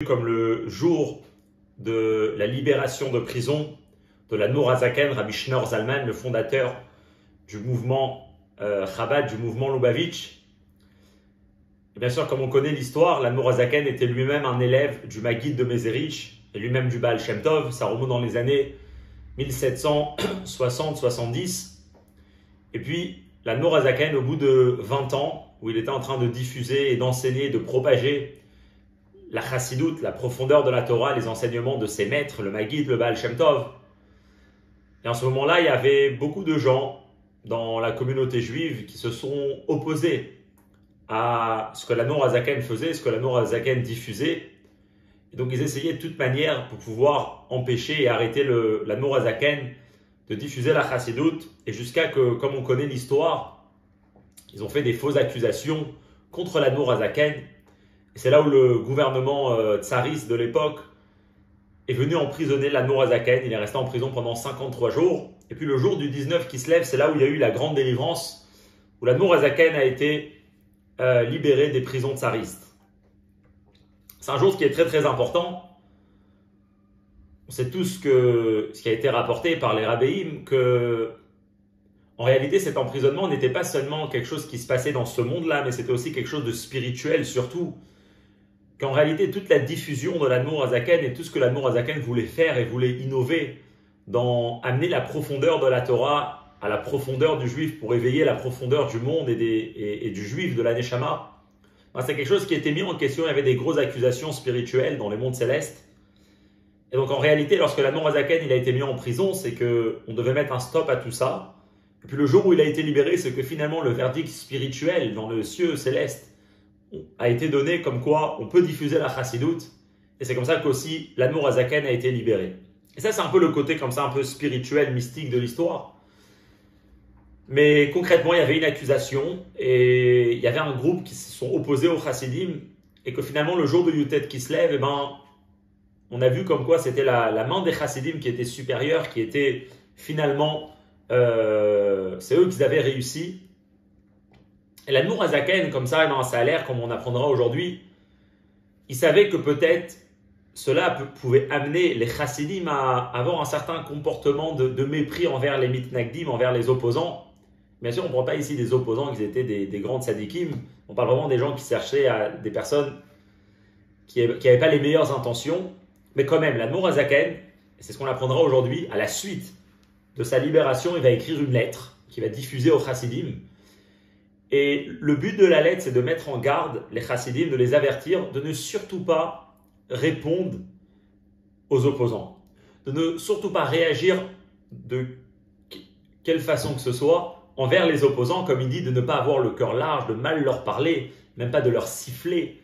Comme le jour de la libération de prison de l'Admour HaZaken, Rabbi Shneur Zalman, le fondateur du mouvement Chabad, du mouvement Lubavitch. Et bien sûr, comme on connaît l'histoire, l'Admour HaZaken était lui-même un élève du Maguid de Mezerich et lui-même du Baal Shem Tov. Ça remonte dans les années 1760-70. Et puis, l'Admour HaZaken, au bout de 20 ans, où il était en train de diffuser et d'enseigner, de propager la chassidoute, la profondeur de la Torah, les enseignements de ses maîtres, le Maguid, le Baal Shem Tov. Et en ce moment-là, il y avait beaucoup de gens dans la communauté juive qui se sont opposés à ce que l'Admour HaZaken faisait, ce que l'Admour HaZaken diffusait. Et donc ils essayaient de toute manière pour pouvoir empêcher et arrêter l'Admour HaZaken de diffuser la chassidoute. Et jusqu'à que, comme on connaît l'histoire, ils ont fait des fausses accusations contre l'Admour HaZaken. C'est là où le gouvernement tsariste de l'époque est venu emprisonner l'Admour HaZaken. Il est resté en prison pendant 53 jours. Et puis le jour du 19 qui se lève, c'est là où il y a eu la grande délivrance, où l'Admour HaZaken a été libéré des prisons tsaristes. C'est un jour qui est très très important. On sait tous ce qui a été rapporté par les rabbéim, que en réalité cet emprisonnement n'était pas seulement quelque chose qui se passait dans ce monde-là, mais c'était aussi quelque chose de spirituel surtout. Qu'en réalité, toute la diffusion de l'Admour HaZaken et tout ce que l'Admour HaZaken voulait faire et voulait innover dans amener la profondeur de la Torah à la profondeur du juif pour éveiller la profondeur du monde et du juif, de la Neshama, c'est quelque chose qui était mis en question. Il y avait des grosses accusations spirituelles dans les mondes célestes. Et donc en réalité, lorsque l'Admour HaZaken il a été mis en prison, c'est qu'on devait mettre un stop à tout ça. Et puis le jour où il a été libéré, c'est que finalement le verdict spirituel dans le cieux céleste a été donné comme quoi on peut diffuser la chassidoute, et c'est comme ça qu'aussi l'Admour HaZaken a été libéré. Et ça, c'est un peu le côté comme ça, un peu spirituel, mystique de l'histoire. Mais concrètement, il y avait une accusation, et il y avait un groupe qui se sont opposés aux chassidim, et que finalement, le jour de Yutet qui se lève, on a vu comme quoi c'était la main des chassidim qui était supérieure, qui était finalement, c'est eux qui avaient réussi. Et l'Admour HaZaken, comme ça, ça a l'air, comme on apprendra aujourd'hui, il savait que peut-être cela pouvait amener les chassidim à avoir un certain comportement de mépris envers les mitnagdim, envers les opposants. Bien sûr, on ne parle pas ici des opposants qui étaient des grands tzadikim, on parle vraiment des gens qui cherchaient à des personnes qui n'avaient pas les meilleures intentions, mais quand même, l'Admour HaZaken, et c'est ce qu'on apprendra aujourd'hui, à la suite de sa libération, il va écrire une lettre qui va diffuser aux chassidim. Et le but de la lettre, c'est de mettre en garde les chassidim, de les avertir de ne surtout pas répondre aux opposants, de ne surtout pas réagir de quelle façon que ce soit envers les opposants, comme il dit, de ne pas avoir le cœur large, de mal leur parler, même pas de leur siffler.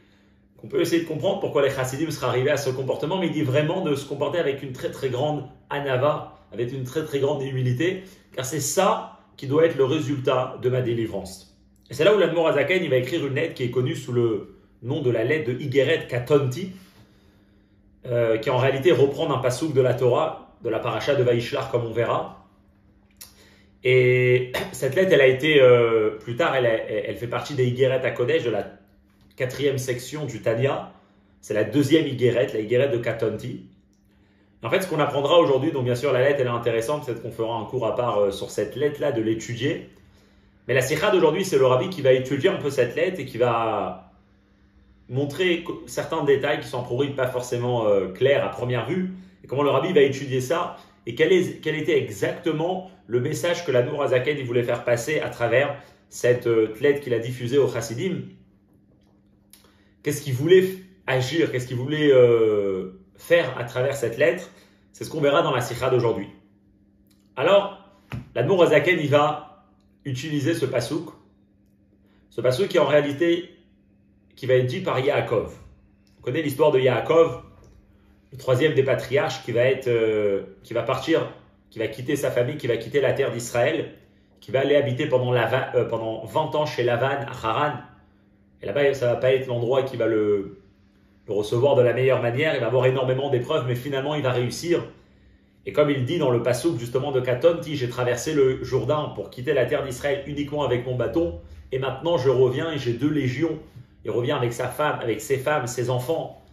On peut essayer de comprendre pourquoi les chassidim seraient arrivés à ce comportement, mais il dit vraiment de se comporter avec une très très grande anava, avec une très très grande humilité, car c'est ça qui doit être le résultat de ma délivrance. Et c'est là où l'Admour HaZaken il va écrire une lettre qui est connue sous le nom de la lettre de Igeret Katonti, qui en réalité reprend un pasouk de la Torah, de la paracha de Vaishlach, comme on verra. Et cette lettre, elle a été, plus tard, elle fait partie des Igeret HaKodesh, de la 4e section du Tanya. C'est la 2e Igeret, la Igeret de Katonti. En fait, ce qu'on apprendra aujourd'hui, donc bien sûr la lettre elle est intéressante, peut-être qu'on fera un cours à part sur cette lettre-là, de l'étudier. Mais la sikha d'aujourd'hui, c'est le rabbi qui va étudier un peu cette lettre et qui va montrer certains détails qui sont en priori pas forcément clairs à première vue, et comment le rabbi va étudier ça, et quel était exactement le message que l'Admour HaZaken voulait faire passer à travers cette lettre qu'il a diffusée aux chassidim. Qu'est-ce qu'il voulait agir, qu'est-ce qu'il voulait faire à travers cette lettre? C'est ce qu'on verra dans la sikha d'aujourd'hui. Alors, l'Admour HaZaken il va utiliser ce pasouk qui en réalité qui va être dit par Yaakov. On connaît l'histoire de Yaakov, le 3e des patriarches qui va partir, qui va quitter sa famille, qui va quitter la terre d'Israël, qui va aller habiter pendant 20 ans chez Lavan à Haran. Et là-bas, ça ne va pas être l'endroit qui va le recevoir de la meilleure manière. Il va avoir énormément d'épreuves, mais finalement, il va réussir. Et comme il dit dans le passouk justement de Katonti, j'ai traversé le Jourdain pour quitter la terre d'Israël uniquement avec mon bâton, et maintenant je reviens et j'ai 2 légions. Il revient avec sa femme, avec ses femmes, ses enfants,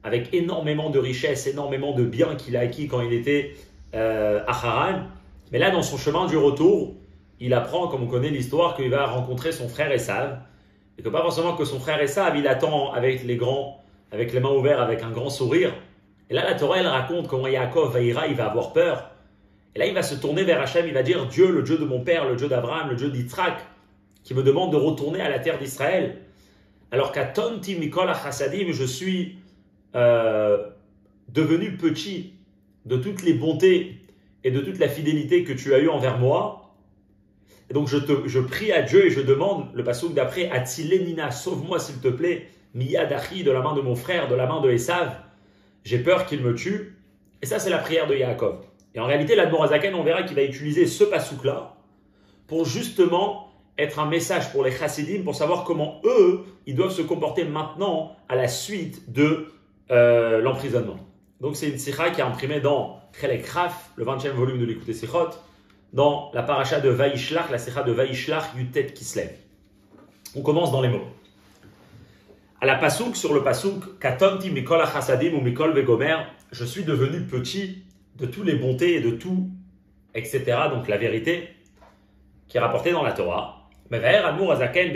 avec énormément de richesses, énormément de biens qu'il a acquis quand il était à Haran. Mais là, dans son chemin du retour, il apprend, comme on connaît l'histoire, qu'il va rencontrer son frère Esav. Et que pas forcément que son frère Esav, il attend avec les mains ouvertes, avec un grand sourire. Et là, la Torah, elle raconte comment Yaakov Vaïra, il va avoir peur. Et là, il va se tourner vers Hachem, il va dire, Dieu, le Dieu de mon père, le Dieu d'Abraham, le Dieu d'Yitzhak, qui me demande de retourner à la terre d'Israël. Alors qu'à Tonti Mikol HaChassadim, je suis devenu petit de toutes les bontés et de toute la fidélité que tu as eue envers moi. Et donc je prie à Dieu et je demande, le passouk d'après, Atzilenina, sauve-moi s'il te plaît, Miyadachi, de la main de mon frère, de la main de Esav. J'ai peur qu'il me tue. Et ça, c'est la prière de Yaakov. Et en réalité, l'Admor HaZaken, on verra qu'il va utiliser ce passouk-là pour justement être un message pour les chassidim, pour savoir comment eux, ils doivent se comporter maintenant à la suite de l'emprisonnement. Donc c'est une sikha qui est imprimée dans Chelek Raf, le 20e volume de l'Écoute Sichot, dans la paracha de Vaïshlach, la sikha de Vaïshlach, Yutet Kislev. On commence dans les mots. À la pasouk, sur le pasouk, Katonti Mikol HaChassadim ou Mikol Vegomer, je suis devenu petit de toutes les bontés et de tout, etc. Donc la vérité qui est rapportée dans la Torah. L'Admor HaZaken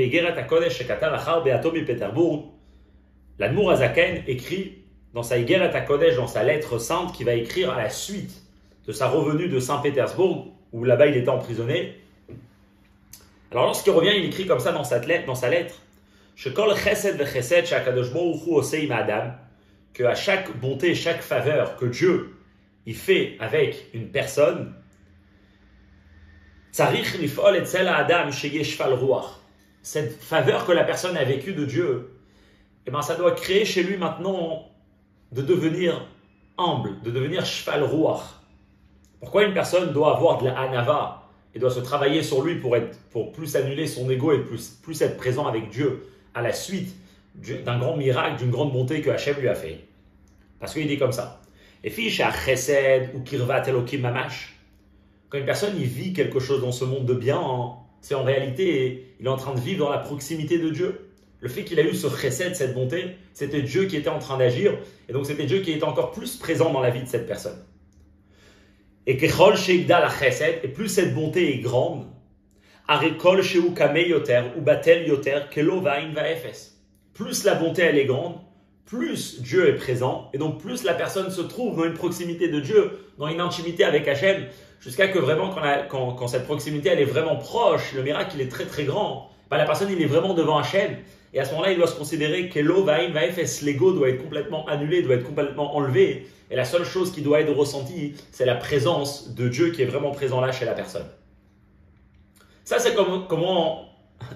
écrit dans sa Igeret HaKodesh, dans sa lettre sainte, qu'il va écrire à la suite de sa revenue de Saint-Pétersbourg, où là-bas il était emprisonné. Alors lorsqu'il revient, il écrit comme ça dans sa lettre, que à chaque bonté, chaque faveur que Dieu il fait avec une personne, cette faveur que la personne a vécue de Dieu, eh ben, ça doit créer chez lui maintenant de devenir humble, de devenir shfal ruach. Pourquoi une personne doit avoir de la hanava et doit se travailler sur lui pour plus annuler son ego et plus être présent avec Dieu à la suite d'un grand miracle, d'une grande bonté que Hachem lui a fait? Parce qu'il dit comme ça. Et fiche à chesed ou kirvat elokim mamash. Quand une personne il vit quelque chose dans ce monde de bien, c'est en réalité, il est en train de vivre dans la proximité de Dieu. Le fait qu'il a eu ce chesed, cette bonté, c'était Dieu qui était en train d'agir, et donc c'était Dieu qui était encore plus présent dans la vie de cette personne. Et kechol sheigdal la chesed, et plus cette bonté est grande, arekol sheu kamei yoter ou batel yoter kelo vain vaefes. Plus la bonté elle est grande, plus Dieu est présent, et donc plus la personne se trouve dans une proximité de Dieu, dans une intimité avec Hachem, jusqu'à que vraiment, quand cette proximité elle est vraiment proche, le miracle il est très très grand, la personne il est vraiment devant Hachem, et à ce moment-là il doit se considérer que l'ego doit être complètement annulé, doit être complètement enlevé, et la seule chose qui doit être ressentie, c'est la présence de Dieu qui est vraiment présent là chez la personne. Ça c'est comment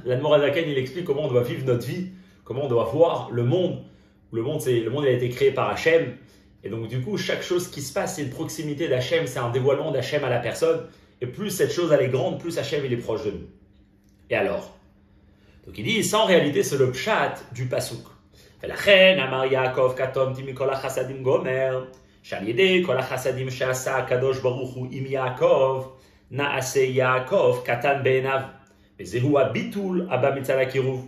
l'Admor HaZaken il explique comment on doit vivre notre vie, comment on doit voir le monde. Le monde il a été créé par Hachem, et donc du coup chaque chose qui se passe c'est une proximité d'Hachem, c'est un dévoilement d'Hachem à la personne, et plus cette chose elle est grande, plus Hachem il est proche de nous. Et alors, donc il dit ça en réalité c'est le pshat du pasouk. Velachen amar Yaakov katom timi kol hachasadim gomer shal yedei kol hachasadim she'asa kadosh baruch hu im Yaakov naase Yaakov katan be'enav vezehu habitul haba mitzad hakiruv.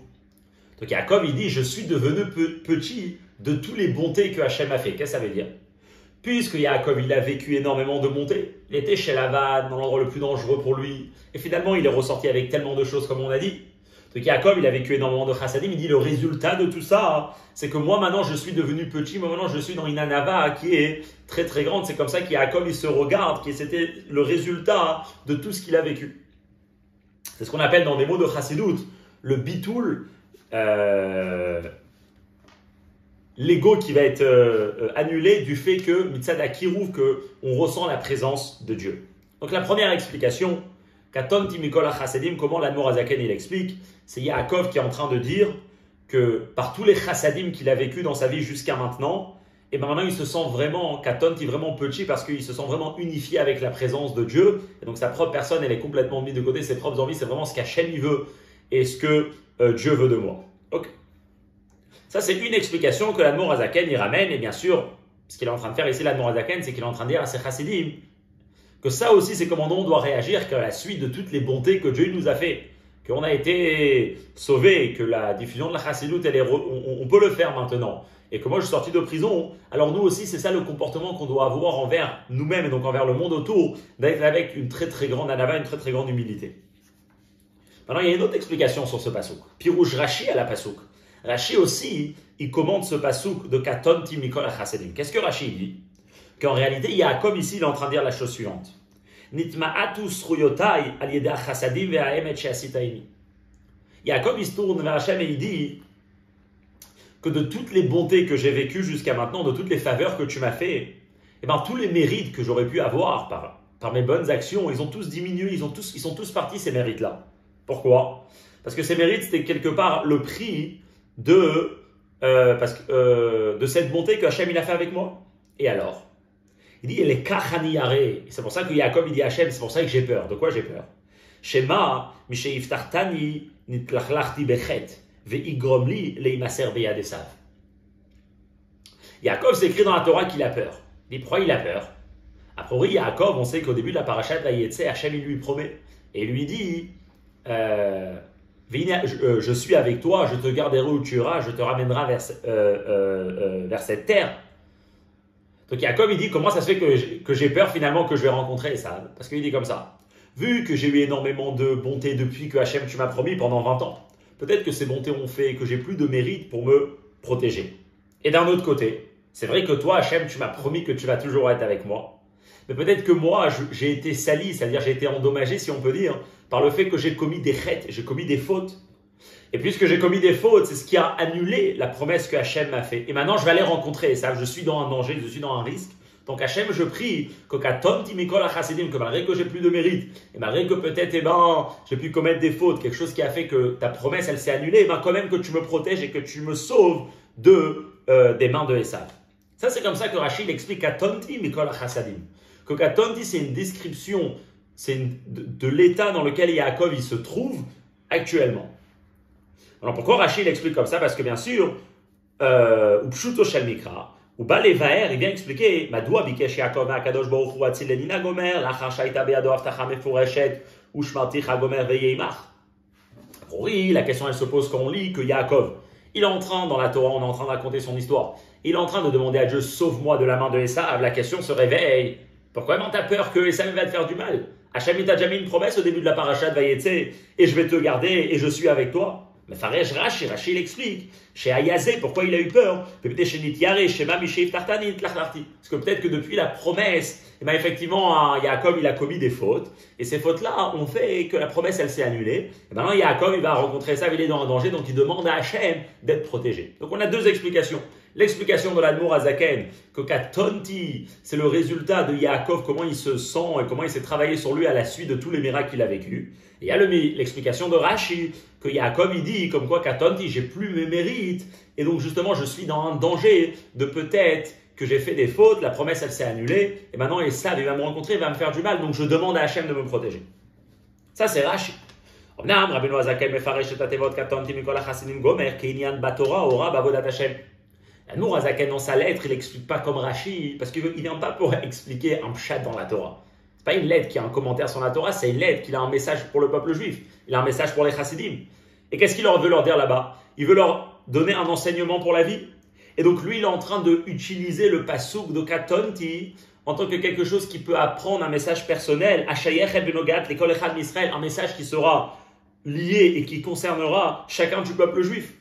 Donc Yaakov il dit je suis devenu petit de toutes les bontés que Hachem a fait. Qu'est-ce que ça veut dire? Puisque Yaakov il a vécu énormément de bontés, il était chez Lavan, dans l'endroit le plus dangereux pour lui, et finalement il est ressorti avec tellement de choses comme on a dit. Donc Yaakov il a vécu énormément de chassadim, il dit le résultat de tout ça, c'est que moi maintenant je suis devenu petit, moi maintenant je suis dans une anava qui est très très grande. C'est comme ça qu'Yaakov il se regarde, que c'était le résultat de tout ce qu'il a vécu. C'est ce qu'on appelle dans des mots de chassidut, le bitoul, l'ego qui va être annulé du fait que mitzad hakiruv, qu'on ressent la présence de Dieu. Donc la première explication, Katon Timikol HaChassadim, comment l'Admor HaZaken il explique, c'est Yaakov qui est en train de dire que par tous les chassadim qu'il a vécu dans sa vie jusqu'à maintenant, et ben maintenant il se sent vraiment, Katon est vraiment petit parce qu'il se sent vraiment unifié avec la présence de Dieu, et donc sa propre personne elle est complètement mise de côté, ses propres envies, c'est vraiment ce qu'Hachem il veut et ce que Dieu veut de moi. Ok. Ça, c'est une explication que l'Admor HaZaken y ramène, et bien sûr, ce qu'il est en train de faire ici, l'Admor HaZaken, c'est qu'il est en train de dire à ses chassidim que ça aussi, c'est comment on doit réagir qu'à la suite de toutes les bontés que Dieu nous a fait. qu'on a été sauvé, que la diffusion de la chassidoute, on peut le faire maintenant, et que moi je suis sorti de prison, alors nous aussi c'est ça le comportement qu'on doit avoir envers nous-mêmes et donc envers le monde autour, d'être avec une très très grande anava, une très très grande humilité. Maintenant il y a une autre explication sur ce pasouk. Pirouche Rashi à la pasouk. Rashi aussi, il commente ce pasouk de Katonti Mikol HaChasadim. Qu'est-ce que Rashi dit? Qu'en réalité, Yaakov ici, il est en train de dire la chose suivante. Nitma'atu sruyotai al yeda chasadim ve'aemet she'asitaimi. Yaakov, il se tourne vers Hachem et il dit que de toutes les bontés que j'ai vécues jusqu'à maintenant, de toutes les faveurs que tu m'as fait, eh ben, tous les mérites que j'aurais pu avoir par mes bonnes actions, ils ont tous diminué, ils sont tous partis, ces mérites-là. Pourquoi? Parce que ces mérites, c'était quelque part le prix de cette bonté que Hachem il a fait avec moi. Et alors? Il dit, les kachaniyare. C'est pour ça que Yaakov, il dit Hachem, c'est pour ça que j'ai peur. De quoi j'ai peur? Shema, misheiftartani, nitlachlachti bechet, veigromli, leimaser beyadesav. Yaakov, c'est écrit dans la Torah qu'il a peur. Il dit, pourquoi il a peur? A priori, Yaakov, on sait qu'au début de la parashat Vayetse, Hachem, il lui promet. Et il lui dit, je suis avec toi, je te garderai où tu iras, je te ramènerai vers cette terre. Donc Yaakov, il dit, comment ça se fait que j'ai peur finalement que je vais rencontrer Esav? Parce qu'il dit comme ça, vu que j'ai eu énormément de bonté depuis que Hachem tu m'as promis pendant 20 ans, peut-être que ces bontés ont fait que j'ai plus de mérite pour me protéger. Et d'un autre côté, c'est vrai que toi Hachem, tu m'as promis que tu vas toujours être avec moi. Mais peut-être que moi, j'ai été sali, c'est-à-dire j'ai été endommagé, si on peut dire, par le fait que j'ai commis des chètes, j'ai commis des fautes. Et puisque j'ai commis des fautes, c'est ce qui a annulé la promesse que Hachem m'a fait. Et maintenant, je vais aller rencontrer Esav. Je suis dans un danger, je suis dans un risque. Donc Hachem, je prie que malgré que j'ai plus de mérite, et malgré que peut-être, j'ai pu commettre des fautes, quelque chose qui a fait que ta promesse, elle s'est annulée, quand même que tu me protèges et que tu me sauves des mains de Esav. Ça, c'est comme ça que Rachid explique Katonti Mikol HaChasadim. Que Katonti, c'est une description de l'état dans lequel Yaakov il se trouve actuellement. Alors pourquoi Rachid explique comme ça? Parce que bien sûr, ou Pshuto Shel Mikra, ou Balevaer, il vient expliquer Madoua Bikesh Yaakov Ma'akadosh Baruch Hu Atzil Lenina Gomer, Lachar Shaita Be'ado Avtacha Mefureshet, Ushmarticha Gomer Veyeimach. Oui, la question elle se pose quand on lit que Yaakov, il est en train, dans la Torah, on est en train de raconter son histoire, il est en train de demander à Dieu, sauve-moi de la main de Esav. La question se réveille. Pourquoi tu as peur que Esav va te faire du mal? Hachem t'a déjà mis une promesse au début de la parashat Vayetse, et je vais te garder, et je suis avec toi. Mais Faresh Rashi il explique, chez Ayazé, pourquoi il a eu peur? Parce que peut-être que depuis la promesse, effectivement, Yaakov il a commis des fautes, et ces fautes-là ont fait que la promesse elle s'est annulée. Et maintenant Yaakov il va rencontrer ça, il est dans un danger, donc il demande à Hachem d'être protégé. Donc on a deux explications. L'explication de l'Admour Azaken, que Katonti, c'est le résultat de Yaakov, comment il se sent et comment il s'est travaillé sur lui à la suite de tous les miracles qu'il a vécu. Et il y a l'explication de Rashi, que Yaakov il dit, comme quoi Katonti, j'ai plus mes mérites, et donc justement je suis dans un danger de peut-être que j'ai fait des fautes, la promesse elle s'est annulée, et maintenant Esav il va me rencontrer, il va me faire du mal, donc je demande à Hachem de me protéger. Ça c'est Rashi. Rabbeinu Azaken mefaresh et atevot Katonti mikol hachasidim gomer, ke'inyan batora ora bavodat Hachem. L'Admour Azaken, dans sa lettre, il n'explique pas comme Rashi, parce qu'il ne vient pas pour expliquer un pshat dans la Torah. Ce n'est pas une lettre qui a un commentaire sur la Torah, c'est une lettre qui a un message pour le peuple juif. Il a un message pour les chassidim. Et qu'est-ce qu'il veut leur dire là-bas? Il veut leur donner un enseignement pour la vie. Et donc lui, il est en train d'utiliser le pasouk de Katonti en tant que quelque chose qui peut apprendre un message personnel, un message qui sera lié et qui concernera chacun du peuple juif.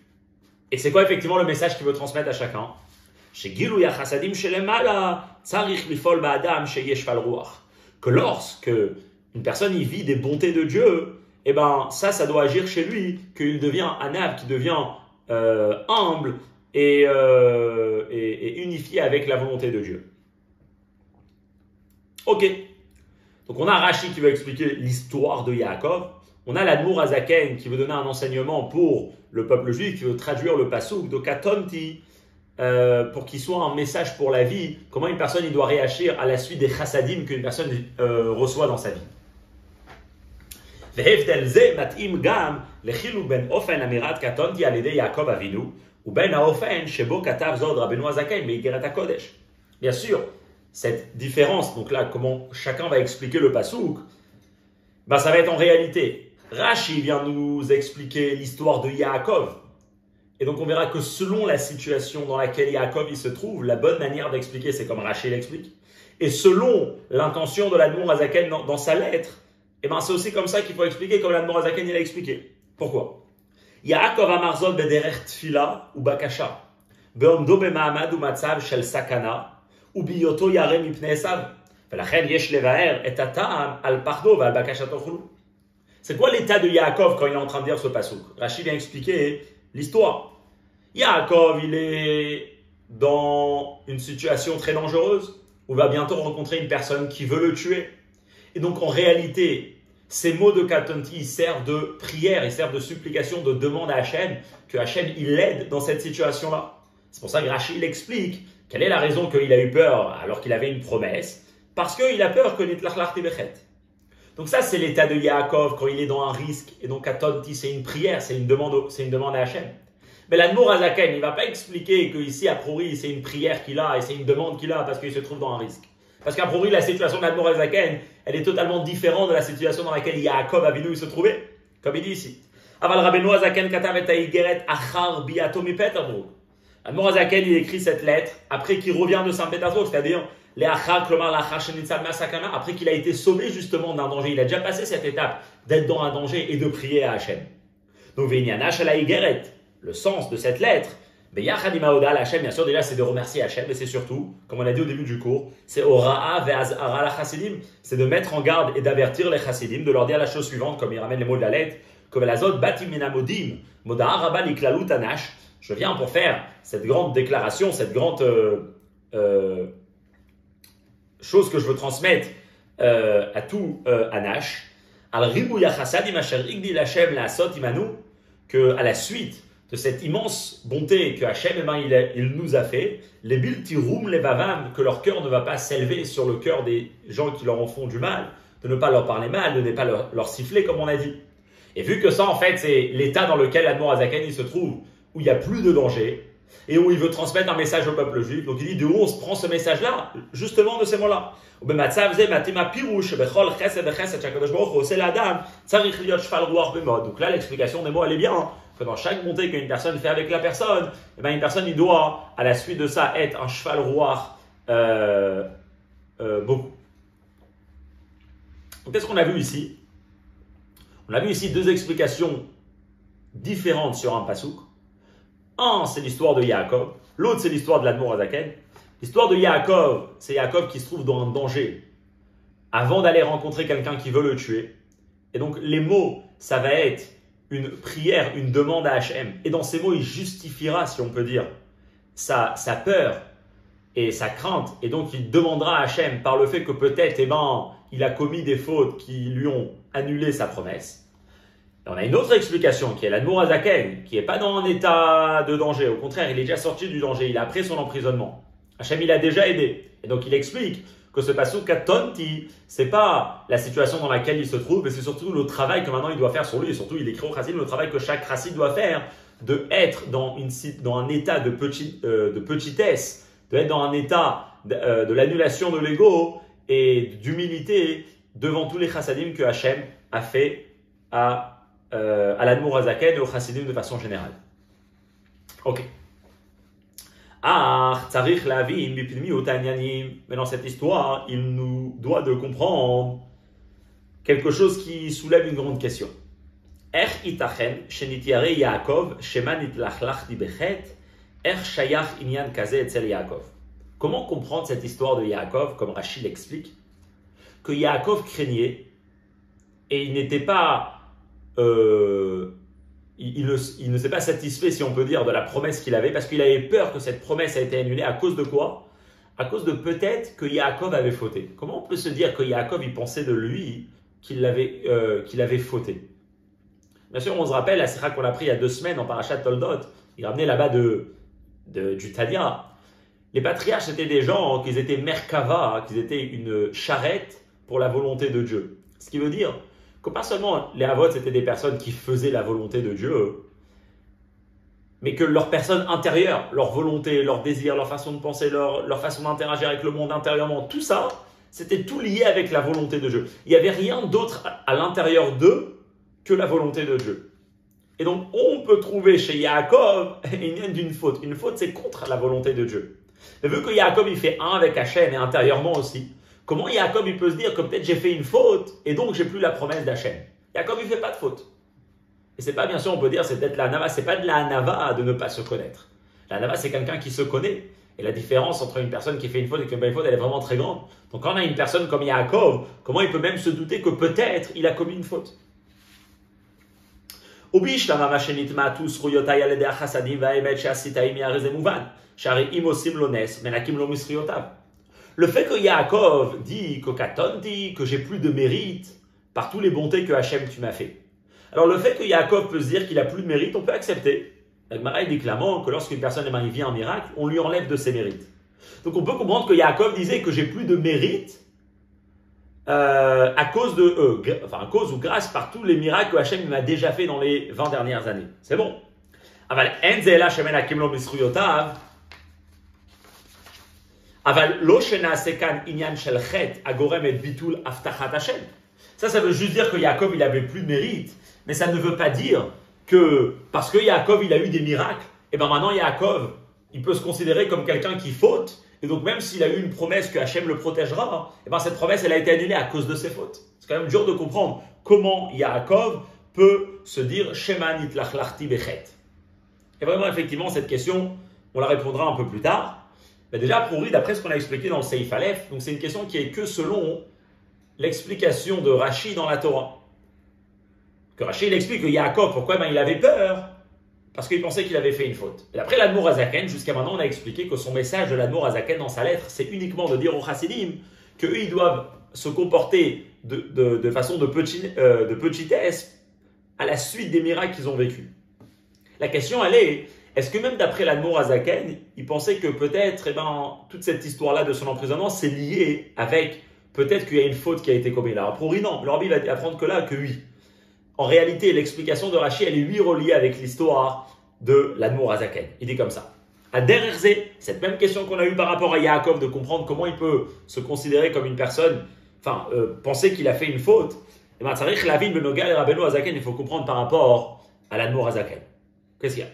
Et c'est quoi effectivement le message qu'il veut transmettre à chacun? Que lorsque une personne y vit des bontés de Dieu, eh ben ça doit agir chez lui, qu'il devient anav, qu'il devient humble et unifié avec la volonté de Dieu. Ok. Donc on a Rashi qui veut expliquer l'histoire de Yaakov. On a l'Admour Azaken qui veut donner un enseignement pour le peuple juif, qui veut traduire le pasouk de Katonti pour qu'il soit un message pour la vie, comment une personne il doit réagir à la suite des chassadim qu'une personne reçoit dans sa vie. Bien sûr, cette différence, donc là, comment chacun va expliquer le pasouk, ça va être en réalité Rashi vient nous expliquer l'histoire de Yaakov. Et donc on verra que selon la situation dans laquelle Yaakov il se trouve, la bonne manière d'expliquer, c'est comme Rashi l'explique. Et selon l'intention de l'Admour Azaken dans sa lettre, et ben c'est aussi comme ça qu'il faut expliquer, comme l'Admour Azaken il a expliqué. Pourquoi? Yaakov amarzol bederech tfila ou bakasha, beomdo bema'amad ou matzav shel sakana, ou biyoto yare mipnei esav. Velachen yesh levaer et atam al pardo val bakashato chulu. C'est quoi l'état de Yaakov quand il est en train de dire ce pasuk? Rachid vient expliquer l'histoire. Yaakov, il est dans une situation très dangereuse, où il va bientôt rencontrer une personne qui veut le tuer. Et donc en réalité, ces mots de Katonti, ils servent de prière, ils servent de supplication, de demande à Hachem, que Hachem, il l'aide dans cette situation-là. C'est pour ça que Rachid explique quelle est la raison qu'il a eu peur alors qu'il avait une promesse, parce qu'il a peur que Nitlach Tibechet. Donc ça, c'est l'état de Yaakov quand il est dans un risque. Et donc, Katonti, c'est une prière, c'est une demande à Hachem. Mais l'Admour Azaken, il ne va pas expliquer qu'ici, a priori, c'est une prière qu'il a et c'est une demande qu'il a parce qu'il se trouve dans un risque. Parce qu'à priori, la situation de l'Admour Azaken, elle est totalement différente de la situation dans laquelle Yaakov Avinu se trouvait. Comme il dit ici. Aval Rabbeinu Azaken katav et haïgeret achar biato mi Petersburg. L'Admour Azaken, il écrit cette lettre après qu'il revient de Saint-Pétersbourg, c'est-à-dire après qu'il a été sauvé justement d'un danger. Il a déjà passé cette étape d'être dans un danger et de prier à Hachem. Donc, le sens de cette lettre, Hachem, bien sûr, déjà, c'est de remercier Hachem, mais c'est surtout, comme on l'a dit au début du cours, c'est c'est de mettre en garde et d'avertir les chassidim, de leur dire la chose suivante, comme il ramène les mots de la lettre, je viens pour faire cette grande déclaration, cette grande chose que je veux transmettre à tout Anash, que à la suite de cette immense bonté que Hachem il nous a fait, les biltirum les bavam, que leur cœur ne va pas s'élever sur le cœur des gens qui leur en font du mal, de ne pas leur parler mal, de ne pas leur siffler comme on a dit. Et vu que ça en fait c'est l'état dans lequel l'Admour Azaken il se trouve, où il n'y a plus de danger, et où il veut transmettre un message au peuple juif. Donc il dit de où on se prend ce message-là, justement de ces mots-là. Donc là l'explication des mots elle est bien, que dans chaque montée qu'une personne fait avec la personne, une personne il doit à la suite de ça être un cheval roi beaucoup. Donc qu'est-ce qu'on a vu ici? On a vu ici deux explications différentes sur un pasouk. Un, c'est l'histoire de Yaakov. L'autre, c'est l'histoire de l'Admour Azaken. L'histoire de Yaakov, c'est Yaakov qui se trouve dans un danger avant d'aller rencontrer quelqu'un qui veut le tuer. Et donc, les mots, ça va être une prière, une demande à Hachem. Et dans ces mots, il justifiera, si on peut dire, sa peur et sa crainte. Et donc, il demandera à Hachem par le fait que peut-être, il a commis des fautes qui lui ont annulé sa promesse. Et on a une autre explication qui est l'Admour Azaken, qui n'est pas dans un état de danger. Au contraire, il est déjà sorti du danger. Il a pris son emprisonnement. Hachem, il a déjà aidé. Et donc, il explique que ce pasuk Katonti, c'est pas la situation dans laquelle il se trouve, mais c'est surtout le travail que maintenant il doit faire sur lui. Et surtout, il écrit au chassid le travail que chaque chassid doit faire, de être dans un état de petitesse, de être dans un état de l'annulation de l'ego et d'humilité devant tous les chassidim que Hachem a fait à l'Admour Azaken et au chassidim de façon générale. Ok. Mais dans cette histoire, il nous doit de comprendre quelque chose qui soulève une grande question. Comment comprendre cette histoire de Yaakov, comme Rachid l'explique, que Yaakov craignait et il n'était pas il ne s'est pas satisfait, si on peut dire, de la promesse qu'il avait, parce qu'il avait peur que cette promesse a été annulée. À cause de quoi? À cause de peut-être que Yaakov avait fauté. Comment on peut se dire que Yaakov, il pensait de lui qu'il avait fauté? Bien sûr, on se rappelle la sira qu'on a pris il y a 2 semaines en Parashat Toldot. Il ramenait là-bas du Tanya. Les patriarches, c'était des gens qui étaient Merkava, qui étaient une charrette pour la volonté de Dieu. Ce qui veut dire que pas seulement les Avot, c'était des personnes qui faisaient la volonté de Dieu, mais que leur personne intérieure, leur volonté, leur désir, leur façon de penser, leur façon d'interagir avec le monde intérieurement, tout ça, c'était tout lié avec la volonté de Dieu. Il n'y avait rien d'autre à l'intérieur d'eux que la volonté de Dieu. Et donc, on peut trouver chez Yaakov une faute. Une faute, c'est contre la volonté de Dieu. Mais vu que Yaakov, il fait un avec Hachem et intérieurement aussi, comment Yaakov, il peut se dire que peut-être j'ai fait une faute et donc j'ai plus la promesse d'Hachem? Yaakov, il fait pas de faute. Et c'est pas, bien sûr, on peut dire, c'est peut-être la Hanava, c'est pas de la Hanava de ne pas se connaître. La Hanava, c'est quelqu'un qui se connaît. Et la différence entre une personne qui fait une faute et qui ne fait pas une faute, elle est vraiment très grande. Donc quand on a une personne comme Yaakov, comment il peut même se douter que peut-être il a commis une faute? Le fait que Yaakov dit que j'ai plus de mérite par tous les bontés que Hachem tu m'as fait. Alors le fait que Yaakov peut se dire qu'il a plus de mérite, on peut accepter. La Gemara dit clairement que lorsqu'une personne vit un miracle, on lui enlève de ses mérites. Donc on peut comprendre que Yaakov disait que j'ai plus de mérite à cause ou grâce par tous les miracles que Hachem m'a déjà fait dans les 20 dernières années. C'est bon. Aval lo shenasekan inyan shel chet agorem et bitul aftachat Hachem. Ça veut juste dire que Yaakov il avait plus de mérite, mais ça ne veut pas dire que parce que Yaakov il a eu des miracles, et bien maintenant Yaakov il peut se considérer comme quelqu'un qui faute, et donc même s'il a eu une promesse que Hachem le protégera, et bien cette promesse elle a été annulée à cause de ses fautes. C'est quand même dur de comprendre comment Yaakov peut se dire Shema nitlach lachti bechet. Et vraiment effectivement cette question on la répondra un peu plus tard. Mais déjà pour lui d'après ce qu'on a expliqué dans le Seif Aleph, donc c'est une question qui est que selon l'explication de Rashi dans la Torah. Que Rashi il explique que Yaakov, pourquoi il avait peur? Parce qu'il pensait qu'il avait fait une faute. Et après l'Admour Hazaken, jusqu'à maintenant on a expliqué que son message de l'Admour Hazaken dans sa lettre, c'est uniquement de dire aux Chassidim qu'eux ils doivent se comporter de façon de petitesse à la suite des miracles qu'ils ont vécus. La question elle est, est-ce que même d'après l'Admour Hazaken, il pensait que peut-être toute cette histoire-là de son emprisonnement c'est lié avec peut-être qu'il y a une faute qui a été commise là. Pour lui, non. Le Rabbi va apprendre que là, que oui. En réalité, l'explication de Rashi, elle est lui reliée avec l'histoire de l'Admour Hazaken. Il dit comme ça. À Dererze, cette même question qu'on a eue par rapport à Yaakov, de comprendre comment il peut se considérer comme une personne, penser qu'il a fait une faute. Et bien, Tzarich Lavin Benogal et Rabbeinu Hazaken, il faut comprendre par rapport à l'Admour Hazaken. Qu'est-ce qu'il y a?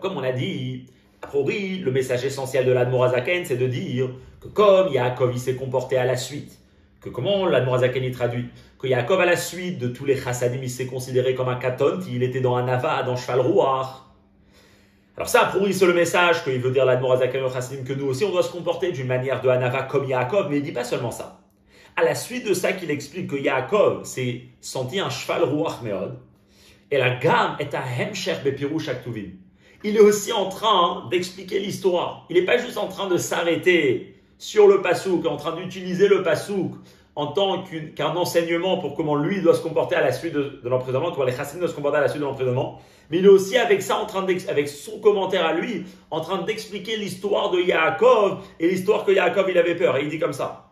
Comme on a dit, a priori, le message essentiel de l'Admour Hazaken, c'est de dire que comme Yaakov il s'est comporté à la suite, que comment l'Admour Hazaken il traduit, que Yaakov à la suite de tous les chassadim, il s'est considéré comme un katon, il était dans un ava, dans cheval rouar. Alors ça, pour lui, c'est le message qu'il veut dire l'Admour Hazaken au chassadim, que nous aussi on doit se comporter d'une manière de Hanava comme Yaakov, mais il ne dit pas seulement ça. À la suite de ça qu'il explique que Yaakov s'est senti un cheval rouar meod, et la gamme est à hemshech bepirouch aktuvim. Il est aussi en train d'expliquer l'histoire. Il n'est pas juste en train de s'arrêter sur le pasouk, en train d'utiliser le pasouk en tant qu'un enseignement pour comment lui doit se comporter à la suite de l'emprisonnement, comment les chassidim doivent se comporter à la suite de l'emprisonnement. Mais il est aussi avec ça, avec son commentaire à lui, en train d'expliquer l'histoire de Yaakov et l'histoire que Yaakov il avait peur. Et il dit comme ça.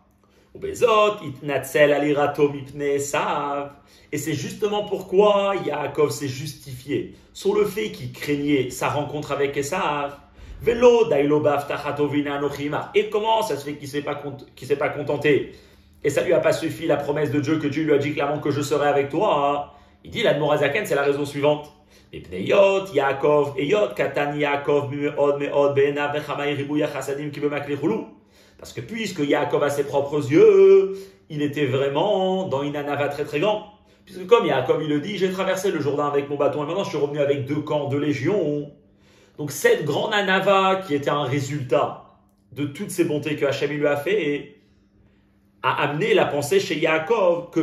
Et c'est justement pourquoi Yaakov s'est justifié sur le fait qu'il craignait sa rencontre avec Esav. Et comment ça se fait qu'il ne s'est pas contenté? Et ça lui a pas suffi la promesse de Dieu que Dieu lui a dit clairement que je serai avec toi. Il dit l'Admour Hazaken, c'est la raison suivante. Parce que puisque Yaakov a ses propres yeux, il était vraiment dans une anava très très grande. Puisque comme Yaakov il le dit, j'ai traversé le Jourdain avec mon bâton et maintenant je suis revenu avec 2 camps, 2 légions. Donc cette grande anava qui était un résultat de toutes ces bontés que Hachem lui a fait, a amené la pensée chez Yaakov que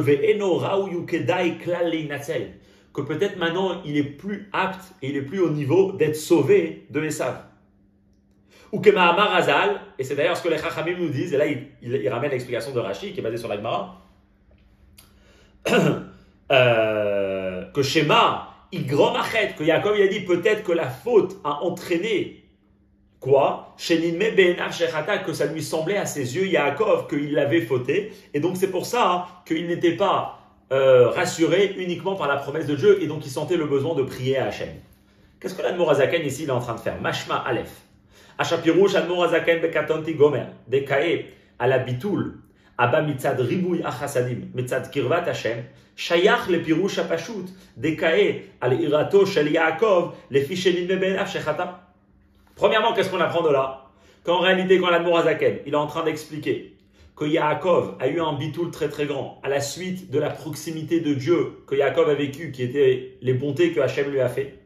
que peut-être maintenant il est plus apte et il est plus au niveau d'être sauvé de Esav. Ou que Mahamar Hazal, et c'est d'ailleurs ce que les Chachamim nous disent, et là il ramène l'explication de Rashi qui est basée sur la Gemara, que Shema, Igrom Achet, que Yaakov il a dit peut-être que la faute a entraîné quoi? Sheninme Be'enav Shechata, que ça lui semblait à ses yeux Yaakov qu'il l'avait fauté, et donc c'est pour ça qu'il n'était pas rassuré uniquement par la promesse de Dieu, et donc il sentait le besoin de prier à Hachem. Qu'est-ce que l'Admour Hazaken ici il est en train de faire? Mashma Aleph. Ashapirouch Admour Hazaken bekatonti gomer, dekae, à la bitoul, Abba mitzad ribouy achasadim, mitzad kirvat Hashem, shayach le pirouche apashut, dekae al irato shel Yaakov, le fichelin bebenav shechata. Premièrement, qu'est-ce qu'on apprend de là? Qu'en réalité, quand l'Admor Hazaken, il est en train d'expliquer que Yaakov a eu un bitoul très très grand à la suite de la proximité de Dieu que Yaakov a vécu, qui étaient les bontés que Hachem lui a fait.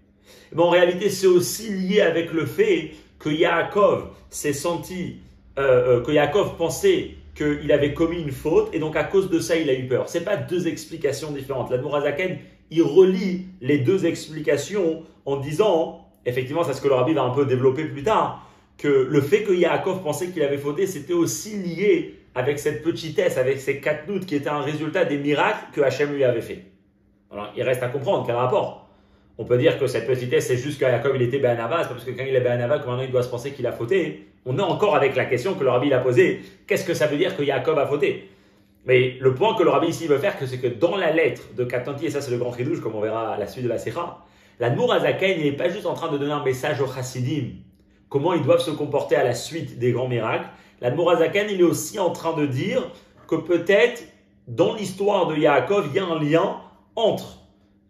Mais en réalité, c'est aussi lié avec le fait que Yaakov s'est senti, que Yaakov pensait qu'il avait commis une faute et donc à cause de ça, il a eu peur. Ce n'est pas deux explications différentes. L'Admor Hazaken, il relie les deux explications en disant, effectivement, c'est ce que le Rabbi va un peu développer plus tard, que le fait que Yaakov pensait qu'il avait fauté, c'était aussi lié avec cette petitesse, avec ces katnout qui étaient un résultat des miracles que Hachem lui avait fait. Alors, il reste à comprendre quel rapport. On peut dire que cette petitesse, c'est juste que Yaakov il était Béhanava, c'est parce que quand il est Béhanava, que maintenant il doit se penser qu'il a fauté. On est encore avec la question que le Rabbi a posée. Qu'est-ce que ça veut dire que Yaakov a fauté? Mais le point que le Rabbi ici veut faire, c'est que dans la lettre de Katanti, et ça c'est le grand chidouche, comme on verra à la suite de la Sikha, l'Admor Hazaken, il n'est pas juste en train de donner un message aux chassidim, comment ils doivent se comporter à la suite des grands miracles. L'Admor Hazaken, il est aussi en train de dire que peut-être, dans l'histoire de Yaakov, il y a un lien entre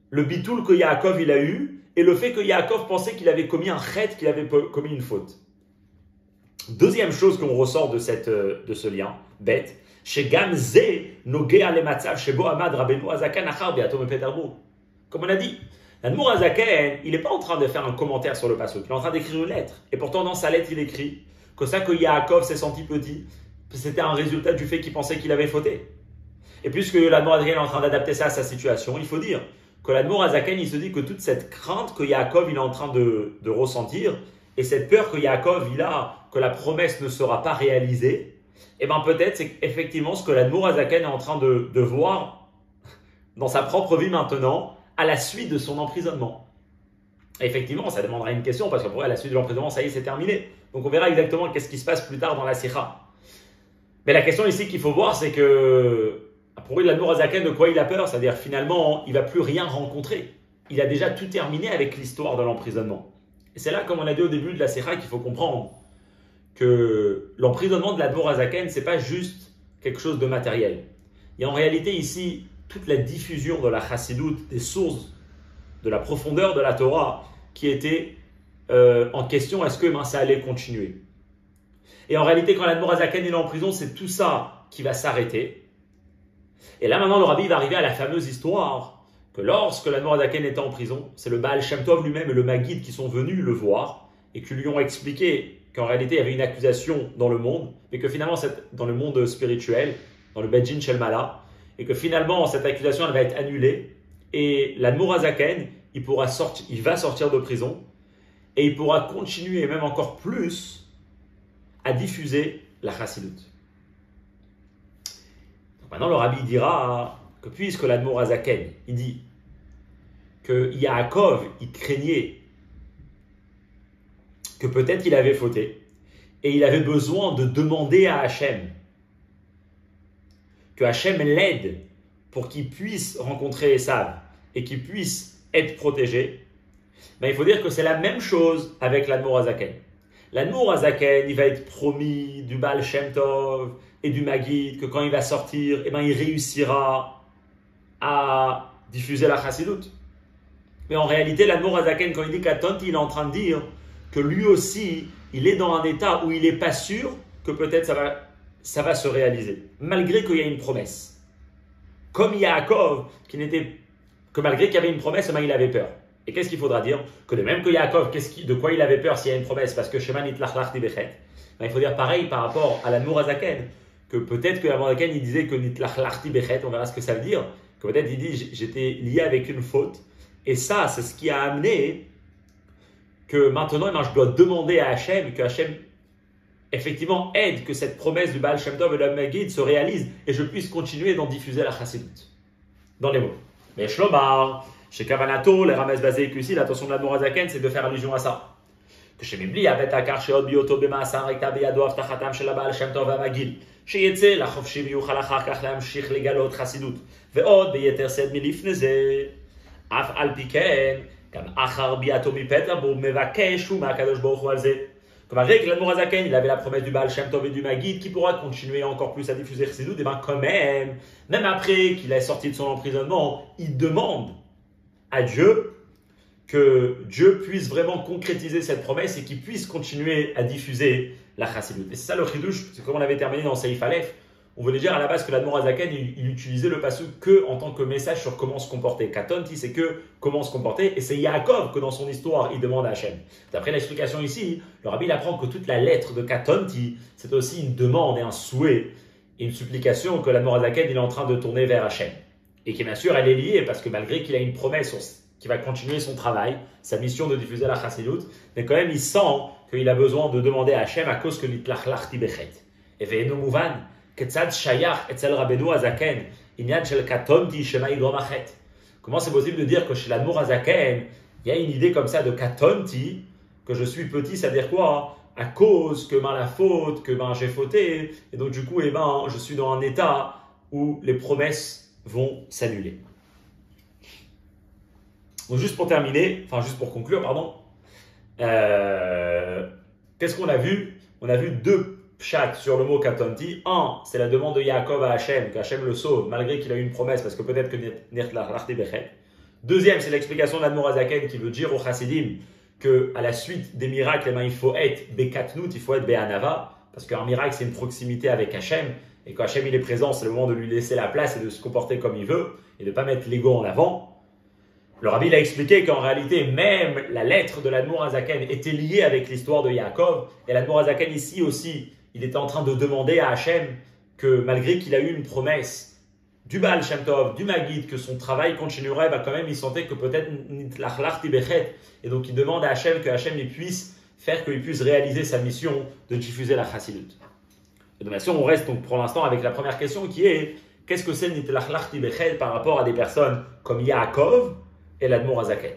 le bitoul que Yaakov il a eu et le fait que Yaakov pensait qu'il avait commis un chet, qu'il avait commis une faute. Deuxième chose qu'on ressort de ce lien, bête, chez Gamze, Nogea le Matzav, chez Bohamad, Rabbeinu Hazaken, Achar, Beatom et Petarbo. Comme on a dit, l'Admor Hazaken, il n'est pas en train de faire un commentaire sur le pasuk, il est en train d'écrire une lettre. Et pourtant, dans sa lettre, il écrit que ça que Yaakov s'est senti petit, c'était un résultat du fait qu'il pensait qu'il avait fauté. Et puisque l'Admor Hazaken est en train d'adapter ça à sa situation, il faut dire que l'Admor Hazaken, il se dit que toute cette crainte que Yaakov il est en train de ressentir, et cette peur que Yaakov il a, que la promesse ne sera pas réalisée, et bien peut-être c'est effectivement ce que l'Admor Hazaken est en train de voir dans sa propre vie maintenant, à la suite de son emprisonnement. Et effectivement, ça demandera une question, parce que pour elle, à la suite de l'emprisonnement, ça y est, c'est terminé. Donc on verra exactement qu'est-ce qui se passe plus tard dans la Sikha. Mais la question ici qu'il faut voir, c'est que pour l'Admor Hazaken, de quoi il a peur? C'est-à-dire finalement, il ne va plus rien rencontrer. Il a déjà tout terminé avec l'histoire de l'emprisonnement. Et c'est là, comme on a dit au début de la Sikha, qu'il faut comprendre que l'emprisonnement de l'Admor Hazaken, ce n'est pas juste quelque chose de matériel. Il y a en réalité ici toute la diffusion de la chassidoute, des sources, de la profondeur de la Torah qui était en question, est-ce que ça allait continuer? Et en réalité, quand l'Admor Hazaken est en prison, c'est tout ça qui va s'arrêter. Et là, maintenant, le Rabbi va arriver à la fameuse histoire que lorsque l'Admor Hazaken était en prison, c'est le Baal Shem Tov lui-même et le Maguid qui sont venus le voir et qui lui ont expliqué qu'en réalité, il y avait une accusation dans le monde, mais que finalement, c'est dans le monde spirituel, dans le Beit Din Shel Mala, et que finalement, cette accusation, elle va être annulée, et l'Admor Hazaken, il va sortir de prison, et il pourra continuer, même encore plus, à diffuser la chassidoute. Maintenant, le Rabbi dira que puisque l'Admor Hazaken, il dit que Yaakov, il craignait que peut-être il avait fauté, et il avait besoin de demander à Hachem, que Hachem l'aide pour qu'il puisse rencontrer Esav et qu'il puisse être protégé, ben il faut dire que c'est la même chose avec l'Admor Hazaken. L'Admor Hazaken, il va être promis du Baal Shem Tov et du Maguid, que quand il va sortir, eh ben, il réussira à diffuser la chassidoute. Mais en réalité, l'Admor Hazaken, quand il dit qu'Atant, il est en train de dire que lui aussi, il est dans un état où il n'est pas sûr que peut-être ça va se réaliser, malgré qu'il y a une promesse. Comme Yaakov, que malgré qu'il y avait une promesse, il avait peur. Et qu'est-ce qu'il faudra dire? Que de même que Yaakov, de quoi il avait peur s'il y a une promesse? Parce que Shema nitlach lachti bechet. Il faut dire pareil par rapport à l'Admor Hazaken, que peut-être que l'Admor Hazaken, il disait que nitlach lachti bechet, on verra ce que ça veut dire, que peut-être il dit j'étais lié avec une faute. Et ça, c'est ce qui a amené que maintenant, je dois demander à Hachem, que Hachem effectivement aide que cette promesse du Baal Shem Tov et de la Maguid se réalise et je puisse continuer d'en diffuser la chassidoute. Dans les mots. Mais Shlomar, chez Kavanato, les Rames Bazé ici, l'attention de l'Admor Hazaken, c'est de faire allusion à ça. Que chez Mibli, avec Akar, chez Odbioto, Bemaasan, Rekta, Beyado, Aftachatam, chez la Baal Shem Tov et Maguid, chez Yetze, la Chofshim, Yuchal, Achar, Kach, Lamshich, Legalot, Chassidoute, Veod, Beyeter, Sed, Milif, Neze, Af, Alpiken, גם אחר ביאתו מפתח בו מבקש הוא מהקדוש ברוך הוא על זה. que malgré que l'Admour HaZaken, il avait la promesse du Baal Shem Tov et du Maguid, qui pourra continuer encore plus à diffuser Chassidut, et bien quand même après qu'il est sorti de son emprisonnement, il demande à Dieu que Dieu puisse vraiment concrétiser cette promesse et qu'il puisse continuer à diffuser la Chassidut. Et c'est ça le Chidouche, c'est comme on avait terminé dans Seif Aleph. On voulait dire à la base que l'Admour HaZaken, il utilisait le pasuk que en tant que message sur comment se comporter. Katonti, c'est que comment se comporter. Et c'est Yaakov que dans son histoire, il demande à Hachem. D'après l'explication ici, le rabbi apprend que toute la lettre de Katonti, c'est aussi une demande et un souhait et une supplication que l'Admour HaZaken, il est en train de tourner vers Hachem. Et qui, bien sûr, elle est liée parce que malgré qu'il a une promesse qui va continuer son travail, sa mission de diffuser la Chassidut, mais quand même, il sent qu'il a besoin de demander à Hachem à cause que l'itlachlachti bechet. Et ve'enu mouvan, ketzad shayach etzel Rabbeinu HaZaken, inyan shel katonti shema yigrom achet. Comment c'est possible de dire que chez l'Admour HaZaken, il y a une idée comme ça de katonti, que je suis petit, ça veut dire quoi? À cause que la faute, que j'ai fauté, et donc du coup, je suis dans un état où les promesses vont s'annuler. Donc juste pour conclure, qu'est-ce qu'on a vu? On a vu deux pshat sur le mot katonti. Un, c'est la demande de Yaakov à Hachem, qu'Hachem le sauve, malgré qu'il a eu une promesse, parce que peut-être que Nirtlachti Bechet. Deuxième, c'est l'explication de l'Admour HaZaken qui veut dire aux Chassidim qu'à la suite des miracles, il faut être Bekatnout, il faut être Be'anava, parce qu'un miracle, c'est une proximité avec Hachem, et quand Hachem il est présent, c'est le moment de lui laisser la place et de se comporter comme il veut, et de ne pas mettre l'ego en avant. Le rabbi a expliqué qu'en réalité, même la lettre de l'Admour HaZaken était liée avec l'histoire de Yaakov. Et l'Admour HaZaken ici aussi, il était en train de demander à Hachem que malgré qu'il a eu une promesse du Baal Shem Tov, du Maguid, que son travail continuerait, quand même il sentait que peut-être Nitlachlachti Bechet. Et donc il demande à Hachem que Hachem il puisse faire qu'il puisse réaliser sa mission de diffuser la Chassidut. Et donc bien sûr, on reste donc pour l'instant avec la première question qui est qu'est-ce que c'est Nitlachlachti Bechet par rapport à des personnes comme Yaakov et l'Admour HaZaken.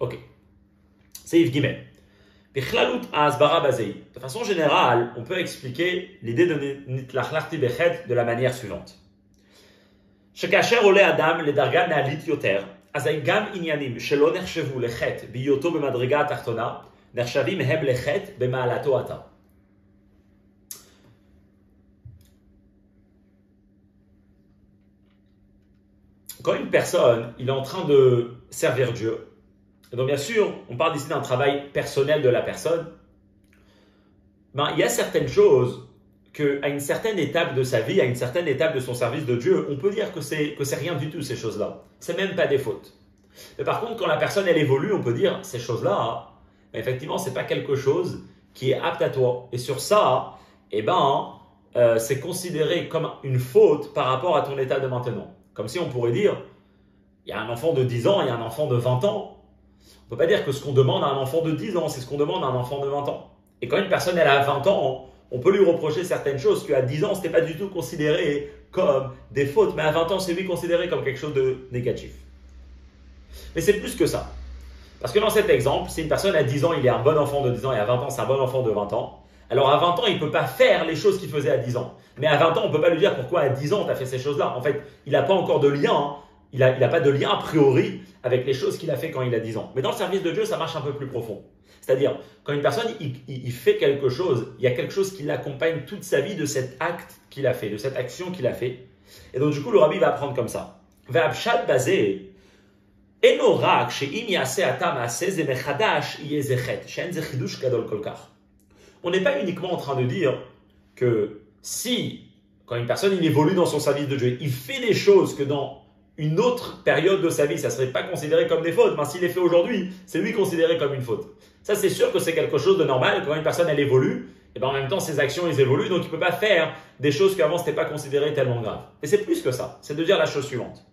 Ok. C'est Yves Guimet. De façon générale, on peut expliquer l'idée de Nitlachlachti Bechet de la manière suivante. שכאשר עולה אדם לדרגה נעלית יותר, אזי גם עניינים שלא נחשבו לחטא בהיותו במדרגה התחתונה, נחשבים הם לחטא במעלתו עתה. Quand une personne, il est en train de servir Dieu, et donc bien sûr, on parle ici d'un travail personnel de la personne, il y a certaines choses qu'à une certaine étape de sa vie, à une certaine étape de son service de Dieu, on peut dire que c'est rien du tout ces choses-là. C'est même pas des fautes. Mais par contre, quand la personne elle évolue, on peut dire ces choses-là, effectivement, c'est pas quelque chose qui est apte à toi. Et sur ça, c'est considéré comme une faute par rapport à ton état de maintenant. Comme si on pourrait dire, il y a un enfant de 10 ans, il y a un enfant de 20 ans. On ne peut pas dire que ce qu'on demande à un enfant de 10 ans, c'est ce qu'on demande à un enfant de 20 ans. Et quand une personne elle a 20 ans, on peut lui reprocher certaines choses qu'à 10 ans, ce n'était pas du tout considéré comme des fautes, mais à 20 ans, c'est lui considéré comme quelque chose de négatif. Mais c'est plus que ça. Parce que dans cet exemple, si une personne à 10 ans, il est un bon enfant de 10 ans, et à 20 ans, c'est un bon enfant de 20 ans, alors à 20 ans, il ne peut pas faire les choses qu'il faisait à 10 ans. Mais à 20 ans, on ne peut pas lui dire pourquoi à 10 ans, tu as fait ces choses-là. En fait, il n'a pas encore de lien, il n'a pas de lien a priori avec les choses qu'il a fait quand il a 10 ans. Mais dans le service de Dieu, ça marche un peu plus profond. C'est-à-dire, quand une personne, il fait quelque chose, il y a quelque chose qui l'accompagne toute sa vie de cet acte qu'il a fait, de cette action qu'il a fait. Et donc, du coup, le rabbi va apprendre comme ça. Ve'apshat bazeh, eno rak she'im yaseh ata ma'aseh ze mechadash yeh ze chet, she'en ze chidush gadol kol kach. On n'est pas uniquement en train de dire que si, quand une personne il évolue dans son service de Dieu, il fait des choses que dans une autre période de sa vie, ça ne serait pas considéré comme des fautes. Mais s'il les fait aujourd'hui, c'est lui considéré comme une faute. Ça, c'est sûr que c'est quelque chose de normal. Quand une personne, elle évolue, et en même temps, ses actions, elles évoluent. Donc, il ne peut pas faire des choses qu'avant, ce n'était pas considéré tellement grave. Et c'est plus que ça. C'est de dire la chose suivante.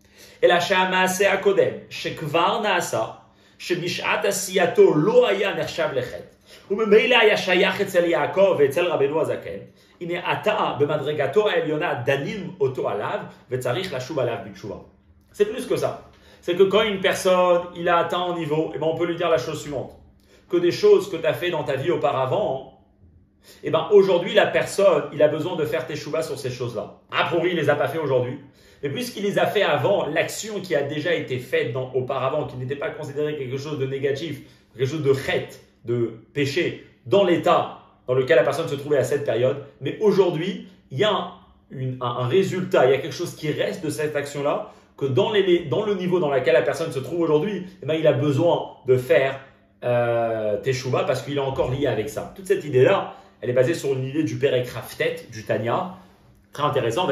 Et la sha'amase akodem, shekvar naasa, shebishat asiyato lo haya nershav lechet. וממילא היה שייך אצל יעקב ואצל רבנו הזקן, הנה אתה במדרגתו העליונה דנים אותו עליו וצריך לשוב עליו בתשובה. C'est plus que ça. C'est que quand une personne, il a atteint un niveau, on peut lui dire la chose suivante. Que des choses que tu as fait dans ta vie auparavant, aujourd'hui, la personne, il a besoin de faire teshuva sur ces choses-là. A priori, il ne les a pas fait aujourd'hui. Mais puisqu'il les a fait avant, l'action qui a déjà été faite auparavant, qui n'était pas considérée quelque chose de négatif, quelque chose de chet, de péché dans l'état dans lequel la personne se trouvait à cette période, mais aujourd'hui, il y a un résultat, il y a quelque chose qui reste de cette action-là, que dans le niveau dans lequel la personne se trouve aujourd'hui, eh ben, il a besoin de faire Teshuvah parce qu'il est encore lié avec ça. Toute cette idée-là, elle est basée sur une idée du Perek Raftet, du Tanya. Très intéressant,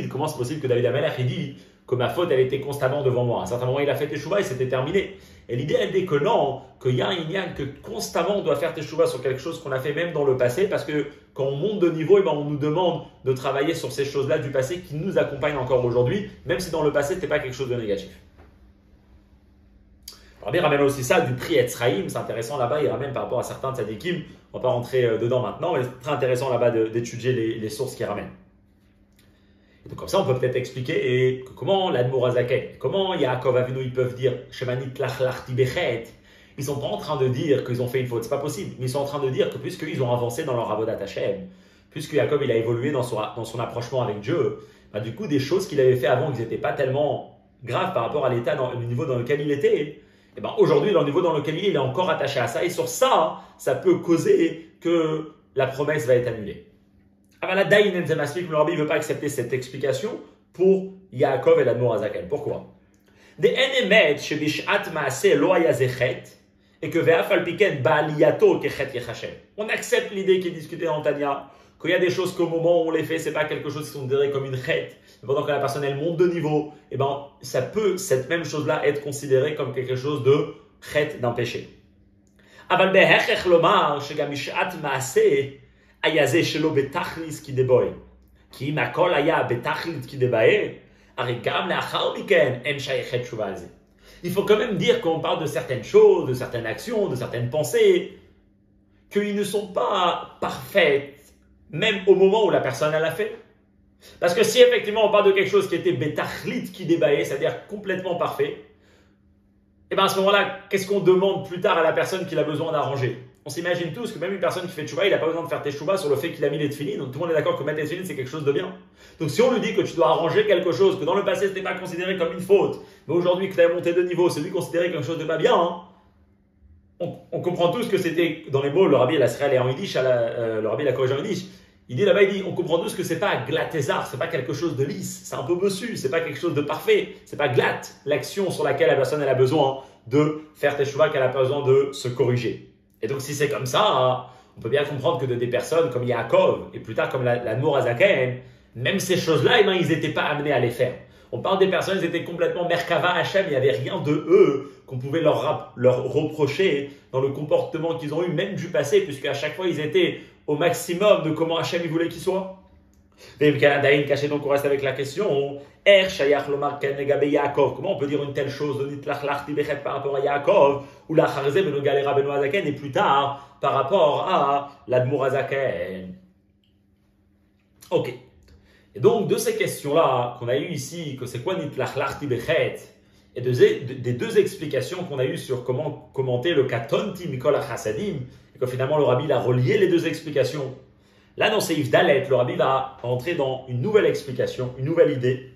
comment c'est possible que David Amelech il dit que ma faute elle était constamment devant moi. À un certain moment il a fait Teshuvah et c'était terminé. Et l'idée elle dit que non, qu'il y a un inyan que constamment on doit faire Teshuvah sur quelque chose qu'on a fait même dans le passé, parce que quand on monte de niveau, on nous demande de travailler sur ces choses-là du passé qui nous accompagnent encore aujourd'hui, même si dans le passé c'était pas quelque chose de négatif. Rabbi ramène aussi ça du prix Etzraïm, c'est intéressant là-bas, il ramène par rapport à certains tzadikim, on ne va pas rentrer dedans maintenant, mais c'est très intéressant là-bas d'étudier les sources qu'il ramène. Et donc comme ça, on peut peut-être expliquer comment l'Admour Azaken, comment Yaakov Avinu, ils peuvent dire Shemanit lach tibechet. Ils ne sont pas en train de dire qu'ils ont fait une faute, c'est pas possible, mais ils sont en train de dire que puisqu'ils ont avancé dans leur avodat Hashem, puisque Yaakov il a évolué dans son approchement avec Dieu, bah, du coup des choses qu'il avait fait avant qui n'étaient pas tellement graves par rapport à l'état, le niveau dans lequel il était, et ben aujourd'hui, dans le niveau dans lequel il est encore attaché à ça, et sur ça, ça peut causer que la promesse va être annulée. Alors là, Daïnen Zemaslik, le Rabbi ne veut pas accepter cette explication pour Yaakov et l'Admour Azaken. Pourquoi? Des enemet shebishat maaseh lo haya zechet, et que ve'afal piken ba'aliyato kechet yechashem. On accepte l'idée qui est discutée dans Tanya, qu'il y a des choses qu'au moment où on les fait, c'est pas quelque chose qui sont considéré comme une chet. Pendant que la personne elle monte de niveau, et ben ça peut cette même chose-là être considérée comme quelque chose de chet d'un péché. אבל בהכרח לומר שגם בשעת מעשה היה זה שלא בתכלית כדבעי. כי אם הכל היה בתכלית כדבעי, הרי גם לאחר מכן אין שייכת תשובה על זה. Il faut quand même dire qu'on parle de certaines choses, de certaines actions, de certaines pensées, qu'ils ne sont pas parfaites, même au moment où la personne elle a fait. Parce que si effectivement on parle de quelque chose qui était betachlit qui débaillait, c'est-à-dire complètement parfait, et bien à ce moment-là, qu'est-ce qu'on demande plus tard à la personne qui a besoin d'arranger? On s'imagine tous que même une personne qui fait teshuvah, il n'a pas besoin de faire teshuvah sur le fait qu'il a mis les tefillin. Donc tout le monde est d'accord que mettre les tefillin, c'est quelque chose de bien. Donc si on lui dit que tu dois arranger quelque chose, que dans le passé, ce n'était pas considéré comme une faute, mais aujourd'hui que tu as monté de niveau, c'est lui considéré comme quelque chose de pas bien, hein, on comprend tous que c'était, dans les mots, le rabbi l'Asraël en Yiddish, le rabbi l'a corrigé en Yiddish, il dit là-bas, il dit, on comprend tous que c'est pas glatézard, c'est pas quelque chose de lisse, c'est un peu bossu, c'est pas quelque chose de parfait, c'est pas glatte, l'action sur laquelle la personne elle a besoin de faire teshuvah, qu'elle a besoin de se corriger. Et donc si c'est comme ça, on peut bien comprendre que de des personnes comme Yaakov, et plus tard comme l'Admour Azaken, même ces choses-là, ils n'étaient pas amenés à les faire. On parle des personnes, ils étaient complètement Merkava Hachem, il n'y avait rien de eux qu'on pouvait leur reprocher dans le comportement qu'ils ont eu, même du passé, puisqu'à chaque fois ils étaient au maximum de comment Hachem il voulait qu'ils soient. Caché, donc on reste avec la question comment on peut dire une telle chose de Nitlach Tibechet par rapport à Yaakov ou la Charzé Beno Galera Beno Azaken et plus tard par rapport à l'Admour Azaken. Ok. Et donc de ces questions-là qu'on a eues ici, que c'est quoi Nitlach Tibechet, et des deux explications qu'on a eues sur comment commenter le Katonti Mikol HaChasadim, et que finalement le Rabbi a relié les deux explications. Là, dans Seif Dalet, le Rabbi va rentrer dans une nouvelle explication, une nouvelle idée.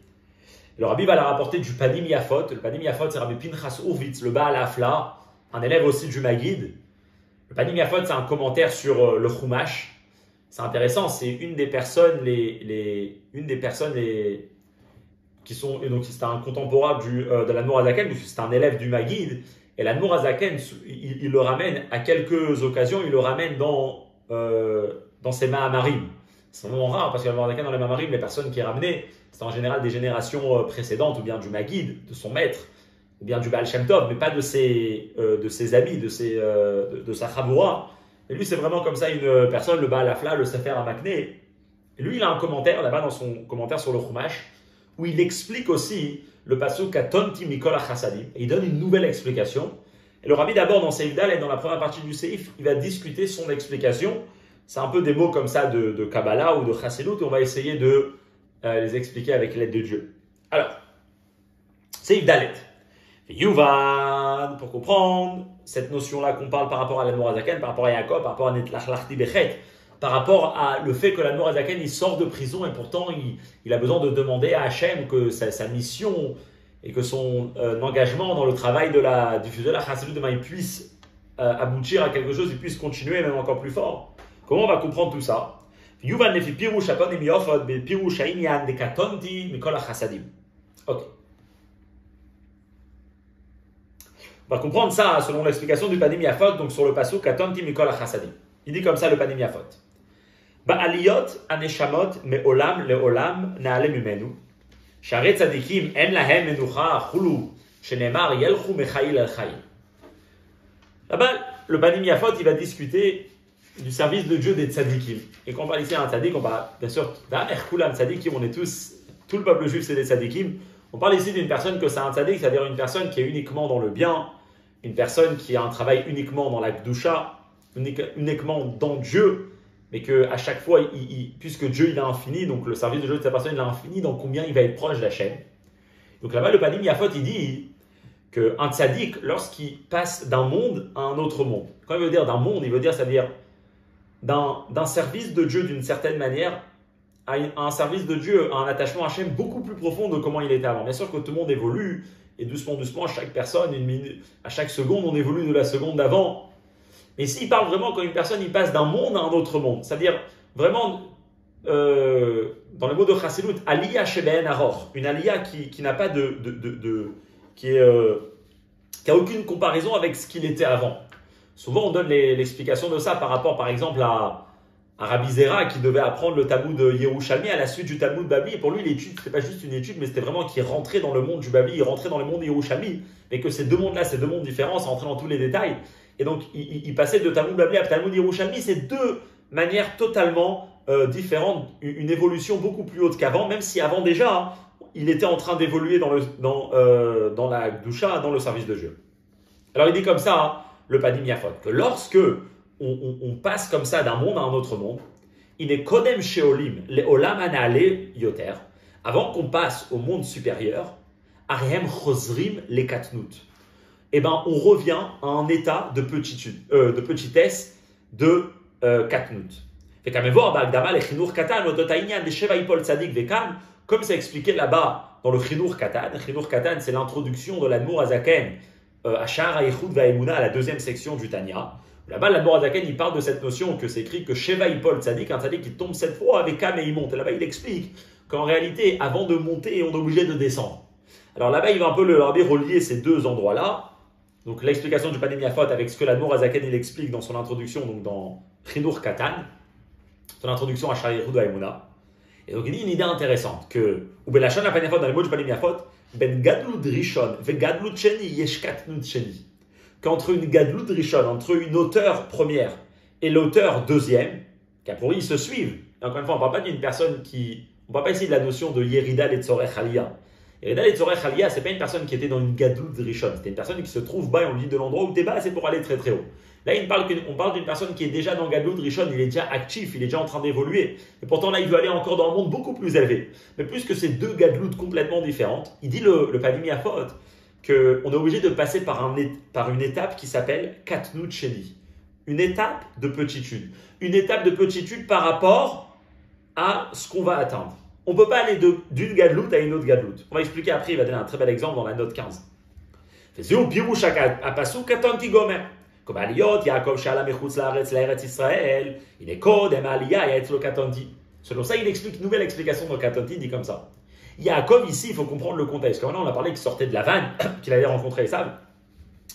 Le Rabbi va la rapporter du Panim Yafot. Le Panim Yafot, c'est Rabbi Pinchas Hurwitz, le Baal Afla, un élève aussi du Maguid. Le Panim Yafot, c'est un commentaire sur le Chumash. C'est intéressant, c'est une des personnes qui sont, et donc c'est un contemporain de l'Admour Azaken, puisque c'est un élève du Maguid. Et l'Admour Azaken, il le ramène à quelques occasions, il le ramène dans ses Mahamarim. C'est vraiment rare parce que dans les Mahamarim, les personnes qui ramenaient, c'était en général des générations précédentes, ou bien du Maguid, de son maître, ou bien du Baal Shem Tov, mais pas de ses amis, de sa Chaboura. Et lui, c'est vraiment comme ça une personne, le Baal Afla, le Sefer Amakné. Et lui, il a un commentaire là-bas dans son commentaire sur le Chumash, où il explique aussi le pasuk Katonti Mikol HaChasadim. Et il donne une nouvelle explication. Et le Rabbi, d'abord, dans Seif Dalet, dans la première partie du Seif, il va discuter son explication. C'est un peu des mots comme ça de Kabbalah ou de Chassidut, et on va essayer de les expliquer avec l'aide de Dieu. Alors, Seif Dalet. Yuvan, pour comprendre cette notion-là qu'on parle par rapport à l'Admour Azaken, par rapport à Yaakov, par rapport à Nitlach Tibechet, par rapport à le fait que l'Admour Azaken il sort de prison et pourtant il a besoin de demander à Hachem que sa mission et que son engagement dans le travail de la diffusion de la Chassidut demain il puisse aboutir à quelque chose et puisse continuer même encore plus fort. Comment on va comprendre tout ça? Ok. On va comprendre ça selon l'explication du Panim Yafot, donc sur le pasuk Katonti Mikol HaChasadim. Il dit comme ça le Panim Yafot. Ba'aliyot aneshamot me'olam le'olam na'ale mimenu. Share tzadikim en lahem menucha chulu shenemar yelchu mechayil el chayil. Là-bas, le Panim Yafot, il va discuter du service de Dieu des tzadikim. Et quand on parle ici d'un tzadik, on parle bien sûr d'un erkulam tzadikim, on est tous, tout le peuple juif c'est des tzadikim. On parle ici d'une personne que c'est un tzadik, c'est-à-dire une personne qui est uniquement dans le bien, une personne qui a un travail uniquement dans la Kedusha, uniquement dans Dieu, mais qu'à chaque fois, puisque Dieu il est infini, donc le service de Dieu de sa personne il est infini, donc combien il va être proche d'Hachem. Donc là-bas, le Panim Yafot, il dit qu'un tzaddik, lorsqu'il passe d'un monde à un autre monde, quand il veut dire d'un monde, il veut dire, c'est-à-dire d'un service de Dieu d'une certaine manière, à un service de Dieu, à un attachement à Hachem beaucoup plus profond de comment il était avant. Bien sûr que tout le monde évolue, et doucement, doucement, chaque personne, une minute, à chaque seconde, on évolue de la seconde d'avant. Mais s'il parle vraiment quand une personne, il passe d'un monde à un autre monde, c'est-à-dire vraiment, dans le mot de Chassidut, Aliyah Sheben Aror, une Aliyah qui n'a pas qui a aucune comparaison avec ce qu'il était avant. Souvent, on donne l'explication de ça par rapport, par exemple, à Rabbi Zera qui devait apprendre le Talmud de Yerushalmi à la suite du Talmud Babli. Et pour lui, l'étude, c'était pas juste une étude, mais c'était vraiment qu'il rentrait dans le monde du Babli, il rentrait dans le monde de Yerushalmi. Mais que ces deux mondes-là, ces deux mondes différents, sans rentrer dans tous les détails. Et donc, il passait de Talmud Babli à Talmud Yerushalmi. C'est deux manières totalement différentes, une évolution beaucoup plus haute qu'avant, même si avant déjà, hein, il était en train d'évoluer dans la Kedusha, dans le service de Dieu. Alors, il dit comme ça, hein, le Panim Yafot, que lorsque on passe comme ça d'un monde à un autre monde, il est kodem sheolim, le olam anale yoter, avant qu'on passe au monde supérieur, arihem chosrim le katnut. Eh ben, on revient à un état de petitesse, de katnut. Comme c'est expliqué là-bas dans le Chinuch Katan. Chinuch Katan, c'est l'introduction de l'Admour Azaken à Sha'ar HaYichud VaEmuna, à la deuxième section du Tanya. Là-bas, l'Admour Azaken, il parle de cette notion que c'est écrit que Sheva Yipol Tzadik, un tzadik qui tombe 7 fois avec Kam et il monte. Et là-bas, il explique qu'en réalité, avant de monter, on est obligé de descendre. Alors là-bas, il va un peu le relier ces deux endroits-là. Donc l'explication du Panim Yafot avec ce que l'Admour Azaken il explique dans son introduction, donc dans Chinuch Katan, son introduction à Sha'ar HaYichud VaEmuna. Et donc il dit une idée intéressante que, ou ben la Shana Panim Yafot, dans les mots du Panim Yafot, ben gadlut rishon ve gadlut sheni yesh katnut sheni. Qu'entre une gadlut rishon, entre une hauteur première et l'auteur deuxième, qu'a priori ils se suivent. Et encore une fois, on ne parle pas d'une personne qui, on ne parle pas ici de la notion de yerida letzorech aliyah. Yerida letzorech aliyah, c'est pas une personne qui était dans une gadlut rishon, c'était une personne qui se trouve bas et on lui dit de l'endroit où tu es bas, c'est pour aller très très haut. Là, on parle d'une personne qui est déjà dans Gadlut Rishon, il est déjà actif, il est déjà en train d'évoluer. Et pourtant, là, il veut aller encore dans un monde beaucoup plus élevé. Mais plus que ces deux Gadlut complètement différentes, il dit le Panim Yafot qu'on est obligé de passer par une étape qui s'appelle Katnut Sheni. Une étape de petitude. Une étape de petitude par rapport à ce qu'on va atteindre. On ne peut pas aller d'une Gadlut à une autre Gadlut. On va expliquer après, il va donner un très bel exemple dans la note 15. C'est au Pirouch à Pasou Katanti Gomer. Comme Aliyot, Yaakov Shala Mechutz La'eretz Israël, il est Kodem Aliyah Yaetz Lo Katanti. Selon ça, il explique une nouvelle explication dans Katanti, il dit comme ça. Yaakov, ici, il faut comprendre le contexte. Comme maintenant, on a parlé qu'il sortait de la vanne, qu'il avait rencontré Esav.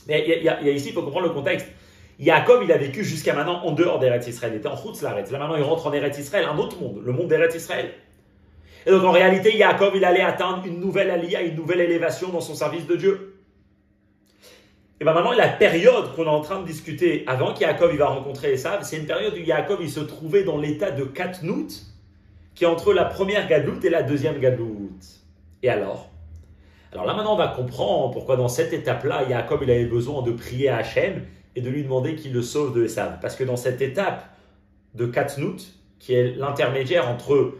Mais il y a ici, il faut comprendre le contexte. Yaakov, il a vécu jusqu'à maintenant en dehors d'Eretz Israël. Il était en Chutz La'aretz. Là, maintenant, il rentre en Eretz Israël, un autre monde, le monde d'Eretz Israël. Et donc, en réalité, Yaakov, il allait atteindre une nouvelle Aliyah, une nouvelle élévation dans son service de Dieu. Et bien maintenant, la période qu'on est en train de discuter avant qu'Yaakov il va rencontrer Esav, c'est une période où Yaakov il se trouvait dans l'état de Katnut, qui est entre la première Gadlut et la deuxième Gadlut. Et alors là maintenant, on va comprendre pourquoi dans cette étape-là, Yaakov il avait besoin de prier à Hachem et de lui demander qu'il le sauve de Esav. Parce que dans cette étape de Katnut, qui est l'intermédiaire entre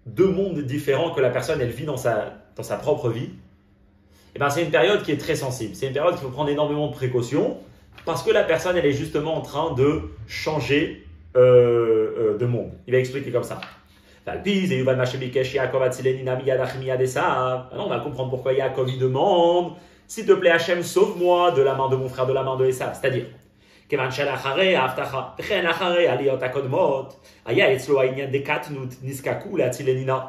deux mondes différents que la personne elle vit dans sa propre vie, eh ben, c'est une période qui est très sensible. C'est une période qu'il faut prendre énormément de précautions parce que la personne, elle est justement en train de changer de monde. Il va expliquer comme ça. Maintenant, on va comprendre pourquoi Yaakov il demande « S'il te plaît, Hachem, sauve-moi de la main de mon frère, de la main de Esav. » C'est-à-dire, כיוון שלאחרי ההבטחה, וכן אחרי העליות הקודמות, היה אצלו העניין דקטנות נזקקו להצילנינה.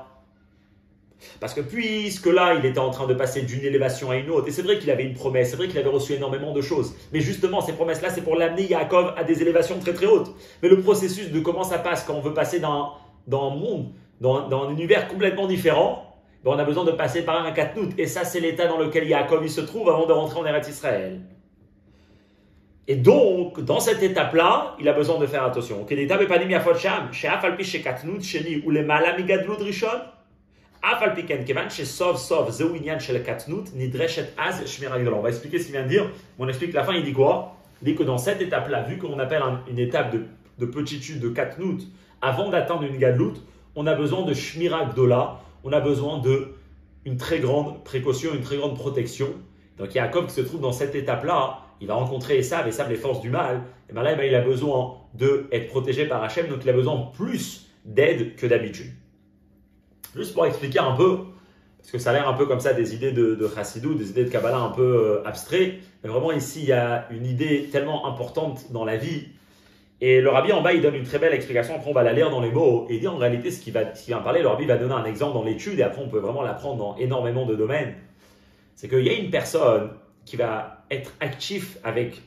Parce que puisque là, il était en train de passer d'une élévation à une autre, et c'est vrai qu'il avait une promesse, c'est vrai qu'il avait reçu énormément de choses, mais justement, ces promesses-là, c'est pour l'amener Yaakov à des élévations très très hautes. Mais le processus de comment ça passe quand on veut passer dans un monde, dans un univers complètement différent, ben on a besoin de passer par un katnout, et ça, c'est l'état dans lequel Yaakov il se trouve avant de rentrer en Eretz Israël. Et donc, dans cette étape-là, il a besoin de faire attention. On va expliquer ce qu'il vient de dire. On explique la fin, il dit quoi? Il dit que dans cette étape-là, vu qu'on appelle une étape de petitude, de katnout, avant d'atteindre une gadlout, on a besoin de shmira gdola, on a besoin d'une très grande précaution, une très grande protection. Donc Yaakov qui se trouve dans cette étape-là, il va rencontrer Esav les forces du mal, et bien là il a besoin d'être protégé par Hachem, donc il a besoin plus d'aide que d'habitude. Juste pour expliquer un peu, parce que ça a l'air un peu comme ça des idées de Chassidut, des idées de Kabbalah un peu abstraits, mais vraiment ici il y a une idée tellement importante dans la vie. Et le Rabbi en bas il donne une très belle explication, après on va la lire dans les mots, et il dit en réalité ce qu'il va parler, le Rabbi va donner un exemple dans l'étude, et après on peut vraiment l'apprendre dans énormément de domaines. C'est qu'il y a une personne qui va être actif avec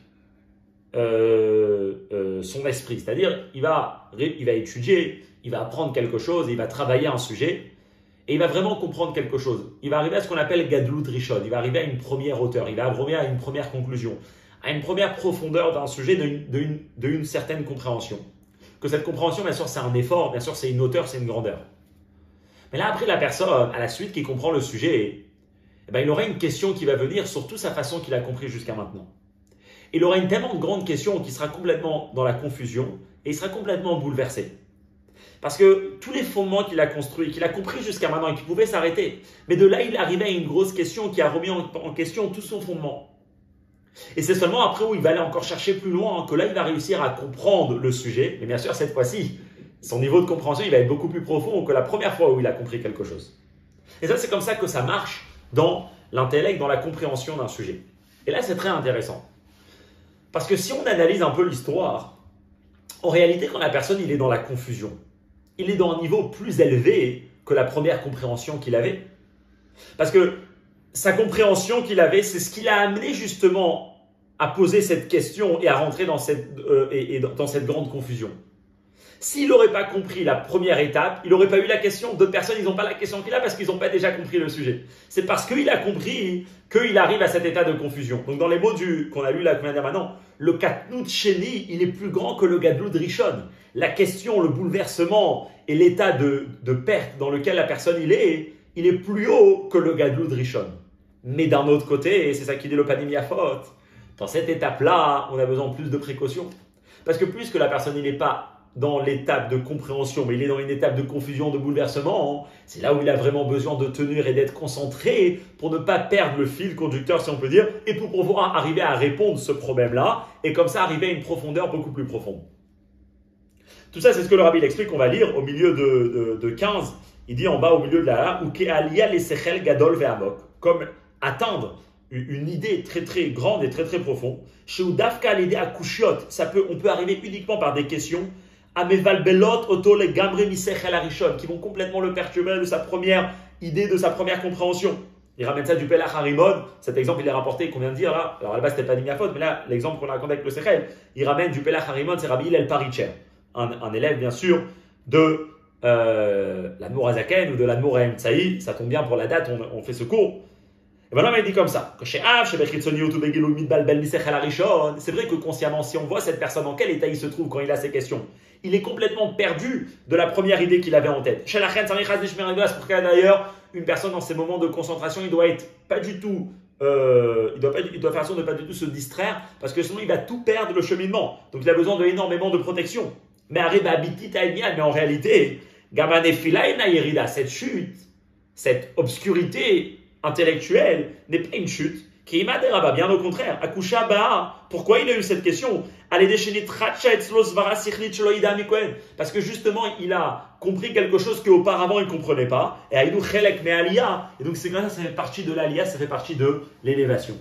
son esprit, c'est-à-dire il va étudier, il va apprendre quelque chose, il va travailler un sujet, et il va vraiment comprendre quelque chose. Il va arriver à ce qu'on appelle Gadlut Rishon, il va arriver à une première hauteur, il va arriver à une première conclusion, à une première profondeur d'un sujet, d'une certaine compréhension. Que cette compréhension, bien sûr, c'est un effort, bien sûr, c'est une hauteur, c'est une grandeur. Mais là, après, la personne, à la suite, qui comprend le sujet, eh ben, il aura une question qui va venir sur toute sa façon qu'il a compris jusqu'à maintenant. Il aura une tellement de grande question qu'il sera complètement dans la confusion et il sera complètement bouleversé. Parce que tous les fondements qu'il a construits, qu'il a compris jusqu'à maintenant et qu'il pouvait s'arrêter, mais de là, il arrivait à une grosse question qui a remis en question tout son fondement. Et c'est seulement après où il va aller encore chercher plus loin que là, il va réussir à comprendre le sujet. Mais bien sûr, cette fois-ci, son niveau de compréhension, il va être beaucoup plus profond que la première fois où il a compris quelque chose. Et ça, c'est comme ça que ça marche dans l'intellect, dans la compréhension d'un sujet. Et là, c'est très intéressant. Parce que si on analyse un peu l'histoire, en réalité, quand la personne il est dans la confusion, il est dans un niveau plus élevé que la première compréhension qu'il avait. Parce que sa compréhension qu'il avait, c'est ce qui l'a amené justement à poser cette question et à rentrer dans cette grande confusion. S'il n'aurait pas compris la première étape, il n'aurait pas eu la question. D'autres personnes, ils n'ont pas la question qu'il a parce qu'ils n'ont pas déjà compris le sujet. C'est parce qu'il a compris qu'il arrive à cet état de confusion. Donc dans les mots qu'on a lu là, qu'on vient de dire maintenant, le Katnout Sheni, il est plus grand que le Gadlut Rishon. La question, le bouleversement et l'état de perte dans lequel la personne il est plus haut que le Gadlut Rishon. Mais d'un autre côté, et c'est ça qui dit le Panim Yafot, dans cette étape-là, on a besoin de plus de précaution. Parce que plus que la personne il n'est pas dans l'étape de compréhension, mais il est dans une étape de confusion, de bouleversement, c'est là où il a vraiment besoin de tenir et d'être concentré pour ne pas perdre le fil conducteur, si on peut dire, et pour pouvoir arriver à répondre à ce problème-là, et comme ça arriver à une profondeur beaucoup plus profonde. Tout ça, c'est ce que le Rabbi explique, on va lire au milieu de 15, il dit en bas au milieu de la ou ke'alia lesechel gadol ve'amok, comme atteindre une idée très très grande et très très profonde. Chez Udafka l'idée à kushiot, on peut arriver uniquement par des questions amevalbelot oto le gamre misechel arishon, qui vont complètement le perturber de sa première idée, de sa première compréhension. Il ramène ça du Pelach Harimon, cet exemple il est rapporté qu'on vient de dire là, alors à la base c'était pas Nignafot, mais là l'exemple qu'on a raconté avec le Sechel, il ramène du Pelach Harimon, c'est Rabbi Hillel Paritcher, un élève bien sûr de l'Admour Azaken ou de l'Admour Aemtsaï, ça tombe bien pour la date, on fait ce cours. Et voilà, il dit comme ça. C'est vrai que consciemment, si on voit cette personne en quel état il se trouve quand il a ces questions, il est complètement perdu de la première idée qu'il avait en tête. C'est pour que d'ailleurs, une personne dans ces moments de concentration, il doit être pas du tout, il doit faire attention de ne pas du tout se distraire, parce que sinon il va tout perdre le cheminement. Donc il a besoin d'énormément de protection. Mais en réalité, cette chute, cette obscurité intellectuelle n'est pas une chute. Bien au contraire. Akusha Ba'a. Pourquoi il a eu cette question? Parce que justement, il a compris quelque chose qu'auparavant il ne comprenait pas. Et donc c'est grâce à ça, ça fait partie de l'Aliyah, ça fait partie de l'élévation.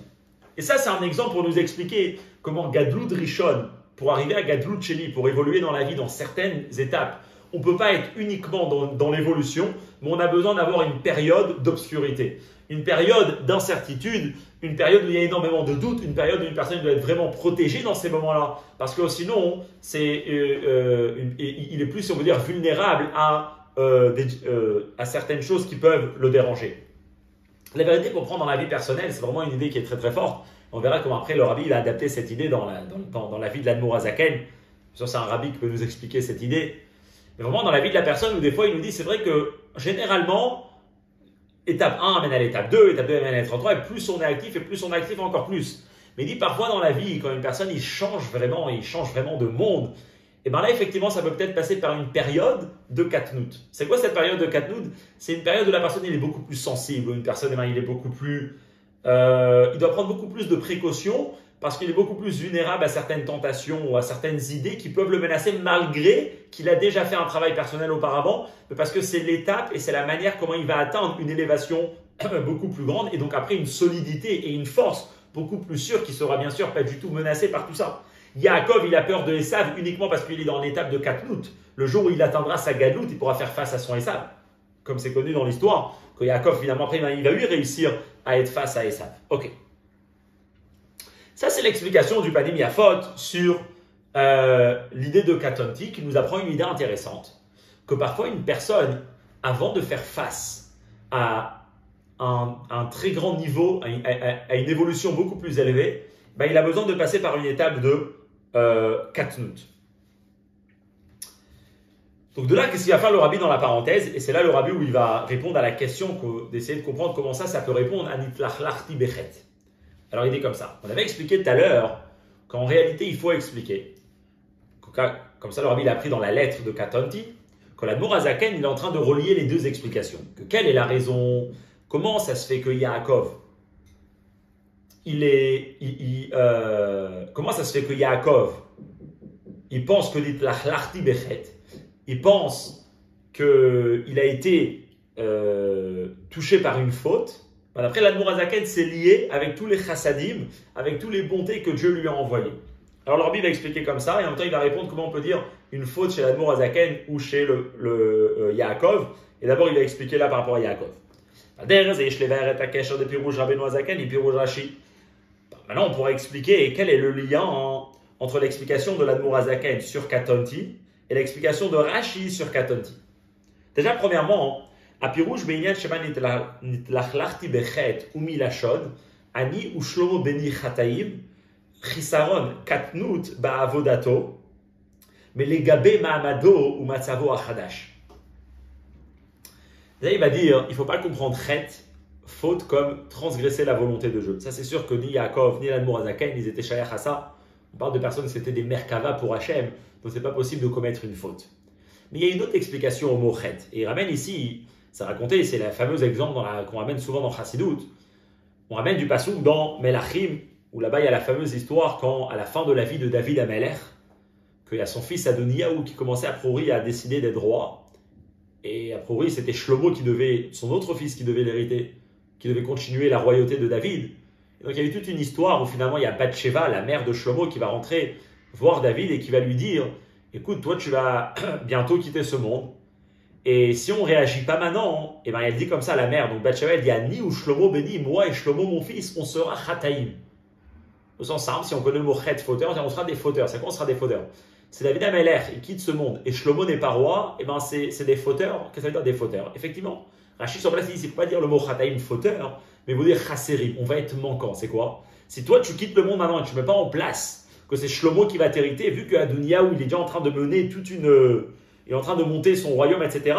Et ça, c'est un exemple pour nous expliquer comment Gadlut Rishon, pour arriver à Gadlut Sheni, pour évoluer dans la vie dans certaines étapes, on ne peut pas être uniquement dans l'évolution, mais on a besoin d'avoir une période d'obscurité, une période d'incertitude, une période où il y a énormément de doutes, une période où une personne doit être vraiment protégée dans ces moments-là, parce que sinon, il est plus, si on veut dire, vulnérable à certaines choses qui peuvent le déranger. La vérité qu'on prend dans la vie personnelle, c'est vraiment une idée qui est très très forte. On verra comment après le rabbi il a adapté cette idée dans la vie de l'Admour Hazaken. C'est un rabbi qui peut nous expliquer cette idée. Mais vraiment dans la vie de la personne où des fois il nous dit, c'est vrai que généralement, étape 1 amène à l'étape 2, étape 2 amène à l'étape 3, et plus on est actif, encore plus. Mais il dit parfois dans la vie, quand une personne il change vraiment de monde, et bien là effectivement ça peut peut-être passer par une période de katnout. C'est quoi cette période de katnout? C'est une période où la personne il est beaucoup plus sensible, où une personne il est beaucoup plus... il doit prendre beaucoup plus de précautions parce qu'il est beaucoup plus vulnérable à certaines tentations ou à certaines idées qui peuvent le menacer malgré qu'il a déjà fait un travail personnel auparavant, mais parce que c'est l'étape et c'est la manière comment il va atteindre une élévation beaucoup plus grande et donc après une solidité et une force beaucoup plus sûre qui sera bien sûr pas du tout menacée par tout ça. Yaakov, il a peur de Esav uniquement parce qu'il est dans l'étape de Katnout. Le jour où il atteindra sa Gadlout, il pourra faire face à son Esav. Comme c'est connu dans l'histoire, que Yaakov, finalement, après, il va lui réussir à être face à Esav. Ok. Ça, c'est l'explication du Panim Yafot sur l'idée de Katonti qui nous apprend une idée intéressante. Que parfois, une personne, avant de faire face à un très grand niveau, à une évolution beaucoup plus élevée, ben, il a besoin de passer par une étape de Katnout. Donc de là, qu'est-ce qu'il va faire le rabbi dans la parenthèse? Et c'est là le rabbi où il va répondre à la question, d'essayer de comprendre comment ça peut répondre à Nitlachlachti Bechet. Alors il dit comme ça. On avait expliqué tout à l'heure qu'en réalité, il faut expliquer. Comme ça, le rabbi l'a appris dans la lettre de Katonti, que l'Admour Hazaken, il est en train de relier les deux explications. Que quelle est la raison? Comment ça se fait que Yaakov, comment ça se fait que Yaakov, il pense que Nitlachlachti Bechet, il pense qu'il a été touché par une faute. Après, l'Admour Hazaken, c'est lié avec tous les chassadim, avec toutes les bontés que Dieu lui a envoyées. Alors, le rabbi va expliquer comme ça, et en même temps, il va répondre comment on peut dire une faute chez l'Admour Hazaken ou chez le Yaakov. Et d'abord, il va expliquer là par rapport à Yaakov. Maintenant, on pourra expliquer quel est le lien entre l'explication de l'Admour Hazaken sur Katonti et l'explication de Rashi sur Katonti. Déjà, premièrement, à Pirouj Beinyan Shema Nitlachlachti Bechet Umi Lashod, Ani ou Shlomo Beni Chataim, Chisaron Katnut Ba'avodato, mais les Gabé Ma'amado ou Matzavo Achadash. Là, il va dire, il ne faut pas comprendre Chet, faute comme transgresser la volonté de Dieu. Ça, c'est sûr que ni Yaakov, ni l'Admour Hazaken, ils étaient shayach à ça. On parle de personnes qui étaient des Merkava pour Hachem, donc ce n'est pas possible de commettre une faute. Mais il y a une autre explication au mot Chet. Et il ramène ici, ça raconté, c'est le fameux exemple qu'on ramène souvent dans Chassidut. On ramène du passouk dans Melachim, où là-bas il y a la fameuse histoire quand, à la fin de la vie de David Amelech, qu'il y a son fils Adoniyahu qui commençait a priori à décider d'être roi. Et a priori c'était Shlomo son autre fils qui devait l'hériter, qui devait continuer la royauté de David. Et donc il y a eu toute une histoire où finalement il y a Bathsheba, la mère de Shlomo, qui va rentrer voir David et qui va lui dire « Écoute, toi tu vas bientôt quitter ce monde. Et si on ne réagit pas maintenant, et ben elle dit comme ça à la mère, donc Bathsheba elle dit Ani ou Shlomo béni, moi et Shlomo mon fils, on sera chataïm. Au sens simple, si on connaît le mot chet, fauteur, on sera des fauteurs. C'est quoi on sera des fauteurs? C'est David Amelech, il quitte ce monde et Shlomo n'est pas roi, et ben c'est des fauteurs. Qu'est-ce que ça veut dire des fauteurs? Effectivement, Rachid sur place il dit il ne faut pas dire le mot chataïm fauteur, mais il faut dire chasserim, on va être manquant. C'est quoi? Si toi tu quittes le monde maintenant et tu ne mets pas en place que c'est Shlomo qui va t'hériter, vu que Adoniyahu il est déjà en train de mener il est en train de monter son royaume, etc.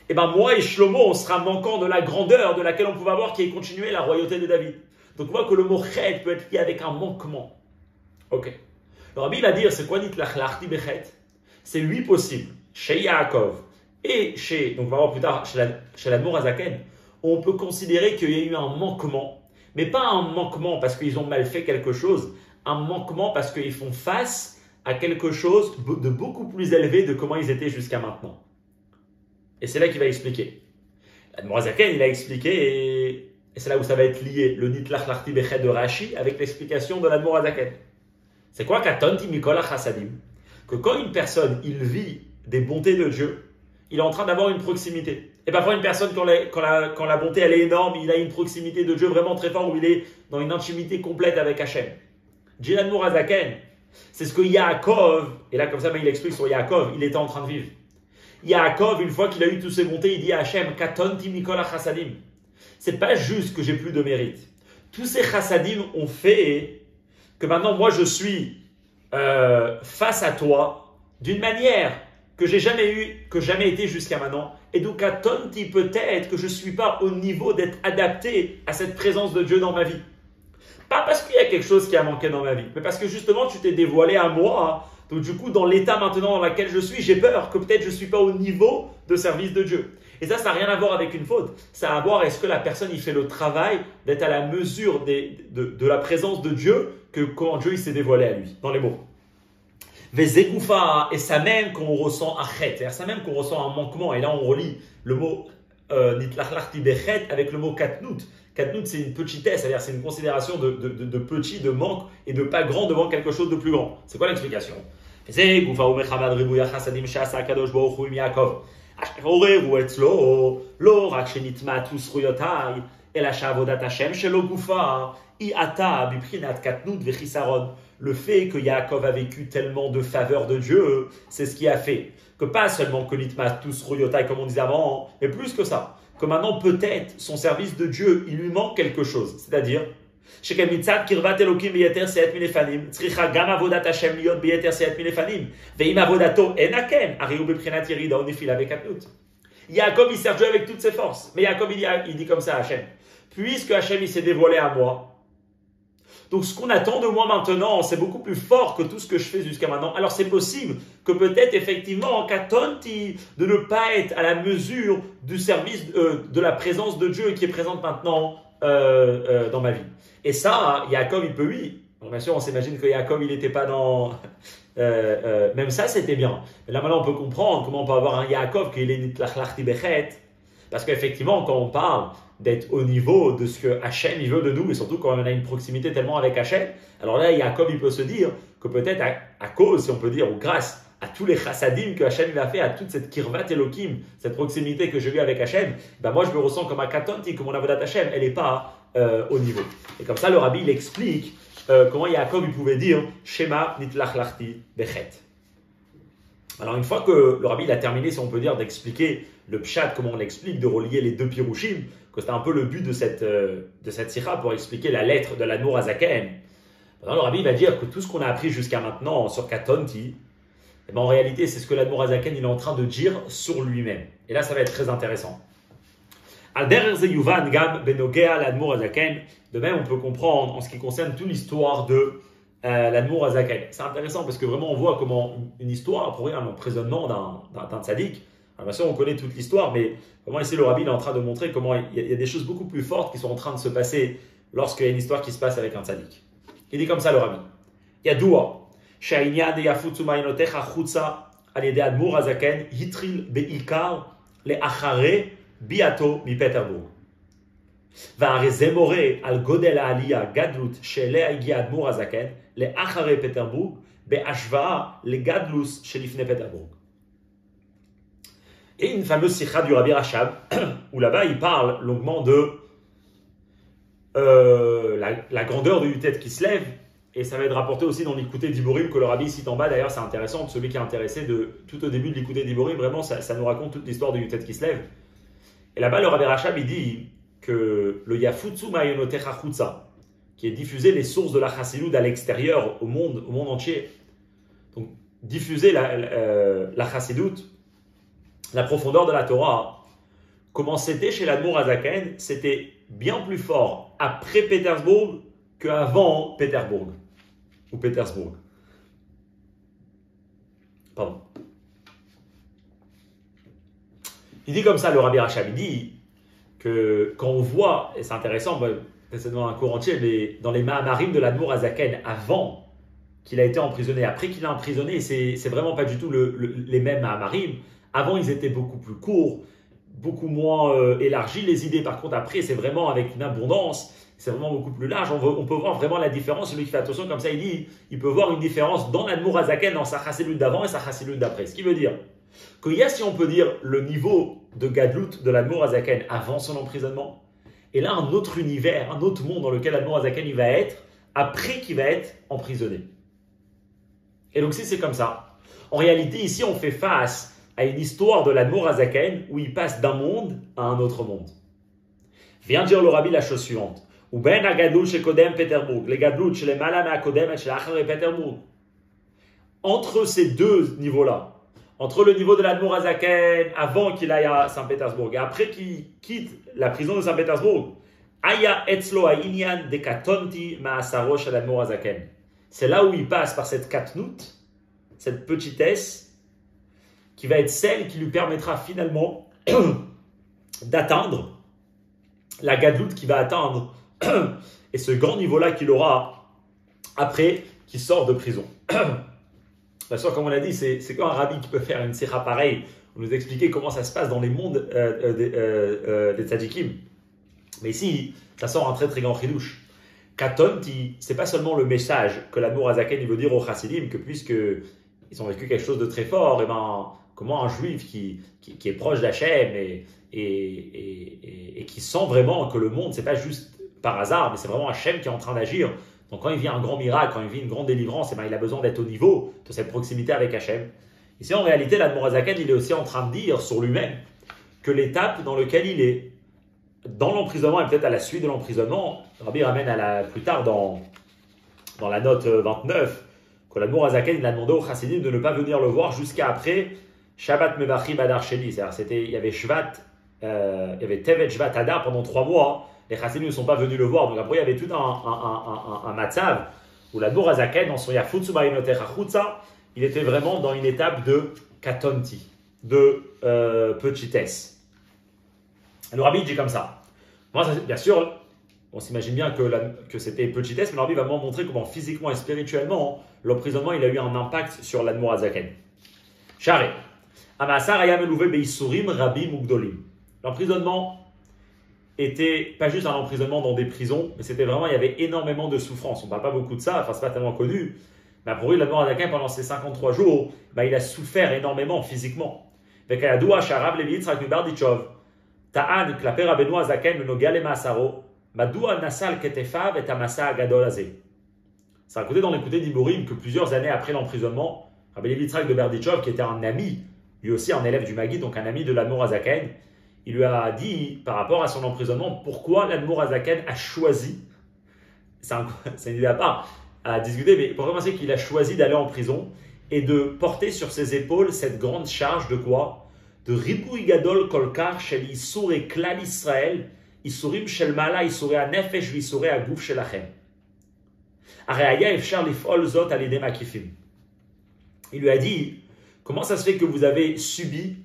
Et ben moi et Shlomo, on sera manquant de la grandeur de laquelle on pouvait avoir qui est continué la royauté de David. Donc on voit que le mot chet peut être lié avec un manquement. Ok. Le rabbi va dire, c'est quoi nitlachlachti bechet? C'est lui possible, chez Yaakov et donc on va voir plus tard, chez l'Admour Hazaken, on peut considérer qu'il y a eu un manquement, mais pas un manquement parce qu'ils ont mal fait quelque chose, un manquement parce qu'ils font face à quelque chose de beaucoup plus élevé de comment ils étaient jusqu'à maintenant. Et c'est là qu'il va expliquer. L'Admour Hazaken, il a expliqué, et c'est là où ça va être lié, le Nitlachlachti Bechet de Rashi, avec l'explication de l'Admour Hazaken. C'est quoi katonti mikol chasadim? Que quand une personne, il vit des bontés de Dieu, il est en train d'avoir une proximité. Et parfois, une personne, quand la bonté elle est énorme, il a une proximité de Dieu vraiment très forte, où il est dans une intimité complète avec Hachem. Jilan Mourazaken, c'est ce que Yaakov, et là comme ça, mais il explique sur Yaakov, il était en train de vivre. Yaakov, une fois qu'il a eu toutes ses bontés, il dit à Hachem, katonti mikol chasadim. C'est pas juste que j'ai plus de mérite. Tous ces chassadim ont fait que maintenant, moi, je suis face à toi d'une manière que j'ai jamais eu, que jamais été jusqu'à maintenant. Et donc, à Tonti, peut-être que je ne suis pas au niveau d'être adapté à cette présence de Dieu dans ma vie. Pas parce qu'il y a quelque chose qui a manqué dans ma vie, mais parce que justement, tu t'es dévoilé à moi. Donc, du coup, dans l'état maintenant dans lequel je suis, j'ai peur que peut-être je ne suis pas au niveau de service de Dieu. Et ça n'a rien à voir avec une faute. Ça a à voir, est-ce que la personne, il fait le travail d'être à la mesure de la présence de Dieu que quand Dieu il s'est dévoilé à lui, dans les mots. Vezegoufa, et ça même qu'on ressent achet, c'est-à-dire ça même qu'on ressent un manquement. Et là, on relie le mot nitlachlachti bechet avec le mot katnout. Katnout, c'est une petitesse, c'est-à-dire c'est une considération de petit, de manque et de pas grand devant quelque chose de plus grand. C'est quoi l'explication? Vezegoufa ou mechamad ribouya chasadim shasa kadosh baruch hu im Yaakov. עוררו אצלו לא רק שנטמעו זכויותיי, אלא שעבודת השם שלו גופה היא עתה בבחינת קטנות וחיסרון. Le fait que Yaakov a vécu tellement de faveurs de Dieu, c'est ce qui a fait que pas seulement que nitma'u zchuyotay comme on disait avant, mais plus que ça, que maintenant peut-être son service de Dieu, il lui manque quelque chose, c'est-à-dire שכמצד קרבת אלוקים ביתר שאת מלפנים, צריכה גם עבודת השם להיות ביתר שאת מלפנים. ואם עבודתו אינה כן, הרי הוא בבחינת ירידה או נפילה וקטנות. Yaakov, il sert Dieu avec toutes ses forces. Mais Yaakov, il dit comme ça à Hachem. Puisque Hachem, il s'est dévoilé à moi, donc ce qu'on attend de moi maintenant, c'est beaucoup plus fort que tout ce que je fais jusqu'à maintenant. Alors c'est possible que peut-être effectivement, en katonti, de ne pas être à la mesure du service, de la présence de Dieu qui est présente maintenant dans ma vie. Et ça, Yaakov, il peut oui. Alors, bien sûr, on s'imagine que Yaakov, il n'était pas dans... même ça, c'était bien. Mais là, maintenant, on peut comprendre comment on peut avoir un Yaakov qui est nitlachlachti bechet. Parce qu'effectivement, quand on parle d'être au niveau de ce que Hachem, il veut de nous, et surtout quand on a une proximité tellement avec Hachem, alors là, Yaakov, il peut se dire que peut-être à cause, si on peut dire, ou grâce à tous les chassadim que Hachem il a fait, à toute cette kirvat Elohim, cette proximité que j'ai eue avec Hachem, ben moi, je me ressens comme un katonti, que mon avodat Hachem, elle n'est pas au niveau. Et comme ça, le rabbi, il explique comment Yaakov, il pouvait dire Shema nitlachlachti bechet. Alors, une fois que le rabbi il a terminé, si on peut dire, d'expliquer le pshat, comment on l'explique, de relier les deux pirushim, que c'était un peu le but de cette sikha pour expliquer la lettre de l'Admour Hazaken. Maintenant, le rabbi va dire que tout ce qu'on a appris jusqu'à maintenant sur Katonti, eh ben, en réalité, c'est ce que l'Admour Hazaken il est en train de dire sur lui-même. Et là, ça va être très intéressant. De même, on peut comprendre en ce qui concerne toute l'histoire de l'Admour Hazaken. C'est intéressant parce que vraiment on voit comment une histoire pourrait un emprisonnement d'un tzaddik. Bien sûr, on connaît toute l'histoire, mais vraiment ici le rabbi est en train de montrer comment il y a des choses beaucoup plus fortes qui sont en train de se passer lorsqu'il y a une histoire qui se passe avec un tzaddik. Il dit comme ça le rabbi. Yadoua, שהעניין יפוצו מעיינותיך החוצה על ידי האדמו"ר הזקן התחיל בעיקר לאחרי ביאתו מפטרבורג. והרי זה מורה על גודל העלייה, גדלות שאליה הגיע האדמו"ר הזקן לאחרי פטרבורג בהשוואה לגדלוס שלפני פטרבורג. Et une fameuse sikha du Rabbi Rachab, où là-bas il parle longuement de la grandeur du Yutet qui se lève, et ça va être rapporté aussi dans l'Ikouté d'Iborim que le Rabbi cite en bas. D'ailleurs, c'est intéressant, celui qui est intéressé tout au début de l'Ikouté d'Iborim, vraiment ça nous raconte toute l'histoire du Yutet qui se lève. Et là-bas, le Rabbi Rachab il dit que le Yafutsu Ma'yonotecha Chutza, qui est diffuser les sources de la Chassidut à l'extérieur, au monde entier, donc diffuser la Chassidut, la profondeur de la Torah, comment c'était chez l'Admour Hazaken, c'était bien plus fort après Pétersbourg qu'avant Pétersbourg. Ou Pétersbourg. Pardon. Il dit comme ça, le Rabbi Rachab, il dit que quand on voit, et c'est intéressant, c'est dans un cours entier, mais dans les Mahamarim de l'Admour Hazaken, avant qu'il a été emprisonné, après qu'il a emprisonné, c'est vraiment pas du tout les mêmes Mahamarim. Avant, ils étaient beaucoup plus courts, beaucoup moins élargis les idées. Par contre, après, c'est vraiment avec une abondance. c'est vraiment beaucoup plus large. On peut voir vraiment la différence. Celui qui fait attention, comme ça, il dit, il peut voir une différence dans l'Admour Azaken, dans sa chassidut d'avant et sa chassidut d'après. Ce qui veut dire qu'il y a, si on peut dire, le niveau de Gadlut de l'Admour Azaken avant son emprisonnement, et là, un autre univers, un autre monde dans lequel l'Admour Azaken il va être après qu'il va être emprisonné. Et donc, si c'est comme ça, en réalité, ici, on fait face à une histoire de l'Admour Azaken où il passe d'un monde à un autre monde. Vient dire le Rabbi la chose suivante. Ou ben a Gadlut chez Kodem Peterburg, les Gadlut chez les Malama Kodem et chez l'Achar et Peterburg. Entre ces deux niveaux-là, entre le niveau de l'Admour Azaken avant qu'il aille à Saint-Pétersbourg et après qu'il quitte la prison de Saint-Pétersbourg, Aya etzlo ha'inyan de katonti ma'asaro shel l'Admour Azaken. C'est là où il passe par cette katnout, cette petitesse, qui va être celle qui lui permettra finalement d'atteindre la Gadlut qui va atteindre et ce grand niveau-là qu'il aura après qu'il sort de prison. Bien sûr, comme on l'a dit, c'est quand un rabbi qui peut faire une sikha pareille, pour nous expliquer comment ça se passe dans les mondes des tzadikim. Mais ici, ça sort un très très grand chidouche. Katonti, c'est pas seulement le message que l'Admour Azaken veut dire aux chassidim, que puisque ils ont vécu quelque chose de très fort, et ben comment un juif qui est proche d'Hachem et qui sent vraiment que le monde, c'est pas juste par hasard, mais c'est vraiment Hachem qui est en train d'agir. Donc quand il vit un grand miracle, quand il vit une grande délivrance, et ben il a besoin d'être au niveau de cette proximité avec Hachem. Ici, en réalité, l'Admour Azaken, il est aussi en train de dire sur lui-même que l'étape dans laquelle il est, dans l'emprisonnement et peut-être à la suite de l'emprisonnement, Rabbi ramène plus tard dans la note 29, que l'Admour Azaken, il a demandé aux chassidim de ne pas venir le voir jusqu'à après Shabbat Mevachi Badar Sheni. C'est-à-dire, il y avait Tevet Shvat Adar pendant 3 mois. Les chassidim ne sont pas venus le voir. Donc après, il y avait tout un matzav où l'Admour Azaken, dans son Yafutsu Marinoter Achutza, il était vraiment dans une étape de katonti, de petitesse. Le Rabbi dit comme ça. Moi, bien sûr, on s'imagine bien que c'était petitesse, mais le Rabbi va vraiment montrer comment physiquement et spirituellement, l'emprisonnement il a eu un impact sur l'Admour Azaken. Charé. Amasar ayam elouvé beisurim rabim ugdolim. L'emprisonnement était pas juste un emprisonnement dans des prisons, mais c'était vraiment, il y avait énormément de souffrance. On ne parle pas beaucoup de ça, enfin c'est pas tellement connu. Mais pour lui, l'Admour Azaken, pendant ces 53 jours, il a souffert énormément physiquement. Vekayadua sharab levi Yitzhak mibardichov. Ta'an klape Rabbeinu Azaken menoga lemasaro. Madua nasal ketefav et amasa agadol azé. C'est raconté dans l'écouté d'Iborim que plusieurs années après l'emprisonnement, Rabbi Levi Yitzhak de Berdichov, qui était un ami, lui aussi un élève du Maggid, donc un ami de l'Admour Azaken, il lui a dit, par rapport à son emprisonnement, pourquoi l'Admour Azaken a choisi, c'est une idée à part, à discuter, mais pour commencer qu'il a choisi d'aller en prison et de porter sur ses épaules cette grande charge de quoi? De Ribouy Gadol Kolkar Shel Issour et Klal Israël, Issourim Shel Mala, Issouré à Nefesh, Issouré à Gouf Shel Achem. Areaya Efshar Lifol Zot Alidem Akifim. Il lui a dit, comment ça se fait que vous avez subi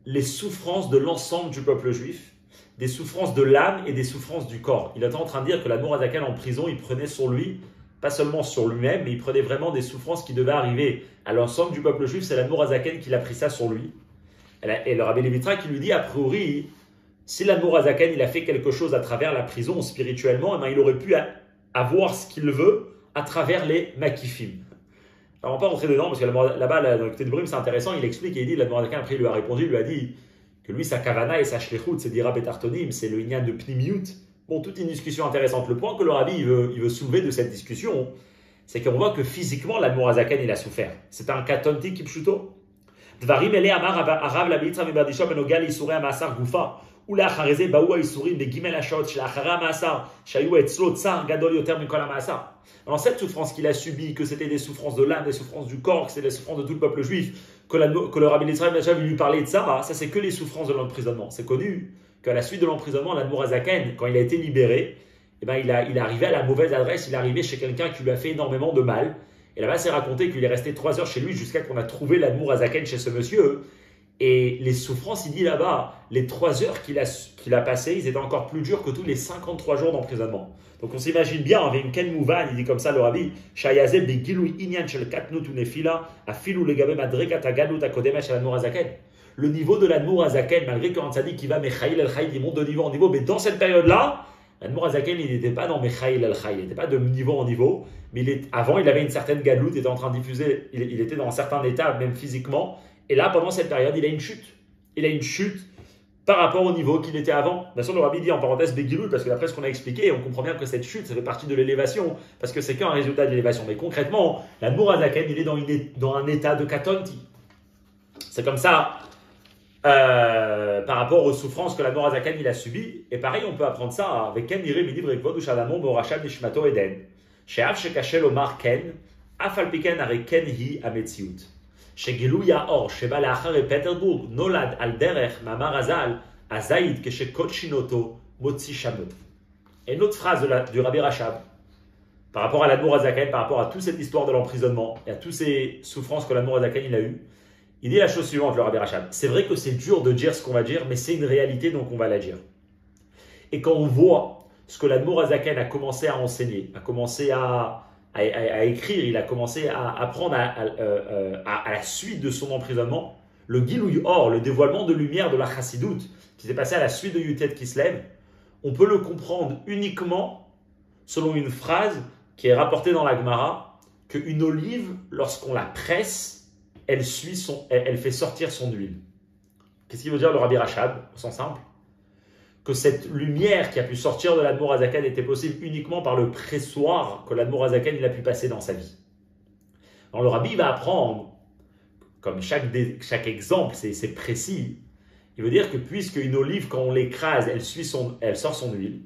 les souffrances de l'ensemble du peuple juif, des souffrances de l'âme et des souffrances du corps? Il était en train de dire que l'Admour Azaken en prison, il prenait sur lui, pas seulement sur lui-même, mais il prenait vraiment des souffrances qui devaient arriver à l'ensemble du peuple juif. C'est l'Admour Azaken qui l'a pris ça sur lui. Et le Rabbi Levi Yitzhak qui lui dit, a priori, si l'Admour Azaken il a fait quelque chose à travers la prison spirituellement, il aurait pu avoir ce qu'il veut à travers les makifim. Alors on va pas rentrer dedans parce que là-bas, dans le côté de Brim, c'est intéressant. Il explique et il dit, l'Admour Azaken après il lui a répondu, il lui a dit que lui sa kavana et sa shlichut, c'est dira betartonim, c'est le inyan de pnimiut. Bon, toute une discussion intéressante. Le point que le Rabbi il veut soulever de cette discussion, c'est qu'on voit que physiquement l'Admour Azaken il a souffert. C'est un katonti kipshuto. Dvarim ele amar arav la bitra mibadisha benogal isurei amasar gufa ולאחרי זה באו האיסורים בג' השעות שלאחרי המאסר שהיו אצלו צער גדול יותר מכל המאסר. Alors cette souffrance qu'il a subie, que c'était des souffrances de l'âme, des souffrances du corps, que c'était des souffrances de tout le peuple juif, que le Rabbi Yitzhak lui parlait de ça, ça c'est que les souffrances de l'emprisonnement. C'est connu qu'à la suite de l'emprisonnement, l'Admour Azaken, quand il a été libéré, il est arrivé à la mauvaise adresse, il est arrivé chez quelqu'un qui lui a fait énormément de mal. Et là-bas, c'est raconté qu'il est resté 3 heures chez lui jusqu'à qu'on a trouvé l'Admour Azaken chez ce monsieur. Et les souffrances, il dit là-bas, les 3 heures qu'il a passées, ils étaient encore plus durs que tous les 53 jours d'emprisonnement. Donc on s'imagine bien, avec une Ken Mouvan, il dit comme ça le Rabbi, Shayazeb de Gilou Inyan Shel Katnut Unefila, Afilou Legabe Madrekat Agadut Akodema Shel Admour Azaken. Le niveau de l'Admour Azaken, malgré qu'un tzaddik qui va Mechaïl El Chaïd, il monte de niveau en niveau, mais dans cette période-là, L'Admour Azaken, il n'était pas dans Mechaïl al-Chaï, il n'était pas de niveau en niveau, mais avant, il avait une certaine galoute, il était en train de diffuser, il était dans un certain état, même physiquement, et là, pendant cette période, il a une chute. Il a une chute par rapport au niveau qu'il était avant. Bien sûr, le Rabbi dit en parenthèse Begilul, parce que d'après ce qu'on a expliqué, on comprend bien que cette chute, ça fait partie de l'élévation, parce que c'est qu'un résultat de l'élévation. Mais concrètement, l'Admour Azaken, il est dans un état de katonti. C'est comme ça, par rapport aux souffrances que l'Admour Azaken il a subies. Et pareil, on peut apprendre ça avec Ken Nire Midi Brekvod ou Shalamon Borachad Nishmato Eden. Sheav Shekashel Omar Ken, Afalpiken Are Ken Hi Ametziut. שגילוי האור שבא לאחר פטרבורג נולד על דרך מאמר הז"ל, הזית כשקודשין אותו מוציא שמות. Et une autre phrase du Rabbi Rachab, par rapport à l'Admour Azaken, par rapport à toute cette histoire de l'emprisonnement et à toutes ces souffrances que l'Admour Azaken il a eues, il dit la chose suivante, le Rabbi Rachab. C'est vrai que c'est dur de dire ce qu'on va dire, mais c'est une réalité, donc on va la dire. Et quand on voit ce que l'Admour Azaken a commencé à enseigner, a commencé à écrire, il a commencé à apprendre à la suite de son emprisonnement, le Gilouy Or, le dévoilement de lumière de la Chassidoute, qui s'est passé à la suite de Yutet Kislev, on peut le comprendre uniquement selon une phrase qui est rapportée dans la Gemara, qu'une olive, lorsqu'on la presse, elle fait sortir son huile. Qu'est-ce qu'il veut dire le Rabbi Rachab, au sens simple? Que cette lumière qui a pu sortir de l'Admour Azaken était possible uniquement par le pressoir que l'Admour Azaken il a pu passer dans sa vie. Alors le Rabbi va apprendre, comme chaque exemple, c'est précis, il veut dire que puisque une olive, quand on l'écrase, elle sort son huile,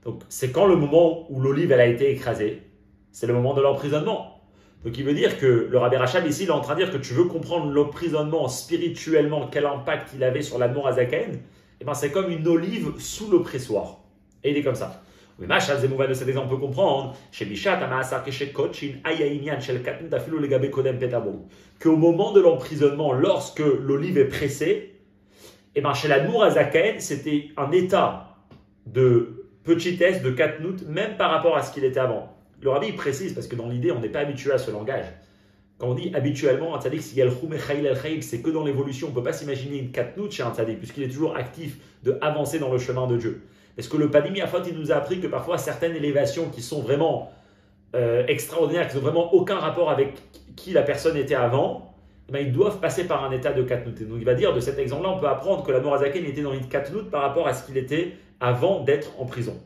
donc c'est quand le moment où l'olive elle a été écrasée, c'est le moment de l'emprisonnement. Donc il veut dire que le Rabbi Rachab ici, il est en train de dire que tu veux comprendre l'emprisonnement spirituellement, quel impact il avait sur l'Admour Azaken, et ben c'est comme une olive sous le pressoir. Et il est comme ça. Mais Machal Zemouvan de cet exemple peut comprendre qu'au moment de l'emprisonnement, lorsque l'olive est pressée, et ben chez l'Admour Azaken, c'était un état de petitesse, de katnout, même par rapport à ce qu'il était avant. Le Rabbi précise, parce que dans l'idée, on n'est pas habitué à ce langage. Quand on dit habituellement, un tzaddik, c'est que dans l'évolution, on ne peut pas s'imaginer une katnout chez un tzaddik, puisqu'il est toujours actif de avancer dans le chemin de Dieu. Est-ce que le Padim Yafot, il nous a appris que parfois certaines élévations qui sont vraiment extraordinaires, qui n'ont vraiment aucun rapport avec qui la personne était avant, eh bien, ils doivent passer par un état de katnout. Donc il va dire, de cet exemple-là, on peut apprendre que l'Admour Azaken était dans une katnout par rapport à ce qu'il était avant d'être en prison.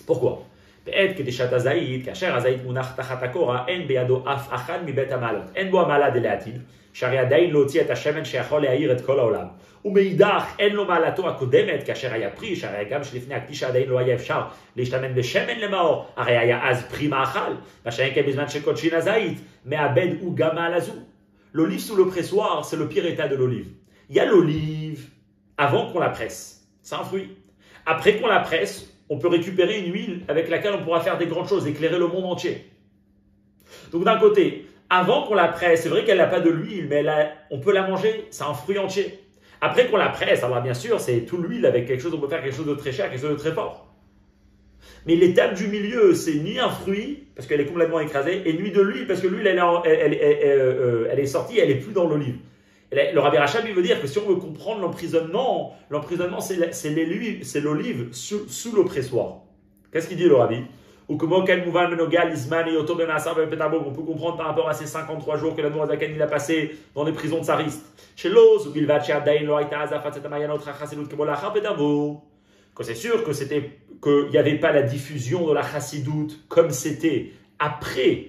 Pourquoi? בעת קדישת הזית, כאשר הזית מונח תחת הקורה, אין בידו אף אחד מבית המעלות. אין בו המעלה דלעתיד, שהרי עדיין להוציא את השמן שיכול להאיר את כל העולם. ומאידך, אין לו מעלתו הקודמת, כאשר היה פרי, שהרי גם שלפני הקדישה עדיין לא היה אפשר להשתמן בשמן למאור, הרי היה אז פרי מאכל, מה שאין כן בזמן שקודשין הזית, מאבד הוא גם מעלה זו. L'olive sous le pressoir, c'est le pire état de l'olive. Il y a l'olive avant qu'on la presse, c'est un fruit. Après qu'on la presse, on peut récupérer une huile avec laquelle on pourra faire des grandes choses, éclairer le monde entier. Donc d'un côté, avant qu'on la presse, c'est vrai qu'elle n'a pas de l'huile, mais on peut la manger, c'est un fruit entier. Après qu'on la presse, alors bien sûr, c'est tout l'huile avec quelque chose, on peut faire quelque chose de très cher, quelque chose de très fort. Mais l'étape du milieu, c'est ni un fruit, parce qu'elle est complètement écrasée, et ni de l'huile, parce que l'huile, elle est sortie, elle n'est plus dans l'olive. Le Rabbi Rachab, il veut dire que si on veut comprendre l'emprisonnement, c'est l'olive sous le pressoir. Qu'est-ce qu'il dit le Rabbi? On peut comprendre par rapport à ces 53 jours que l'Admour Azaken il a passé dans les prisons de Tsariste. Que c'est sûr qu'il n'y avait pas la diffusion de la chassidoute comme c'était après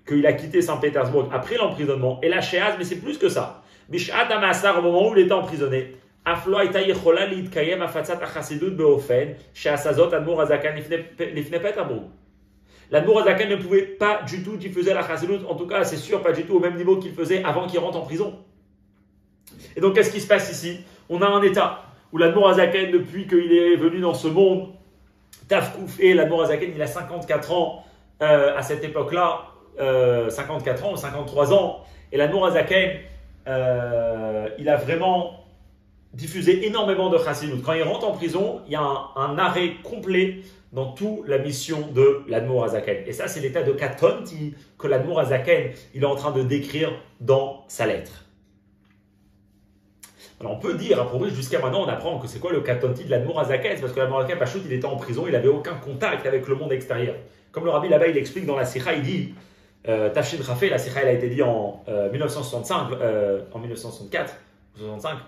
qu'il a quitté Saint-Pétersbourg, après l'emprisonnement, et la Sheaz, mais c'est plus que ça. Bishat Amassar, au moment où il était emprisonné, Aflo Aita Yechola Litkayem Afatzat Achassidout Beofen, Sheasazot Admour Azaken Lifne Peterbourg. L'Admour Azaken ne pouvait pas du tout diffuser la chassidoute, en tout cas, c'est sûr, pas du tout au même niveau qu'il faisait avant qu'il rentre en prison. Et donc, qu'est-ce qui se passe ici? On a un état où l'Admour Azaken, depuis qu'il est venu dans ce monde, Tafkouf, et l'Admour Azaken, il a 54 ans à cette époque-là, 54 ans ou 53 ans, et l'Admour Azaken, il a vraiment diffusé énormément de chassidout. Quand il rentre en prison, il y a un arrêt complet dans toute la mission de l'Admour Azaken. Et ça, c'est l'état de katonti que l'Admour Azaken il est en train de décrire dans sa lettre. Alors on peut dire, à propos, jusqu'à maintenant, on apprend que c'est quoi le katonti de l'Admour Azaken, parce que l'Admour Azaken, Pachout, il était en prison, il n'avait aucun contact avec le monde extérieur. Comme le Rabbi là-bas, il explique dans la Sikha, il dit, Tafshin Rafé, la Sikha, elle a été dit en 1965, en 1964, 65,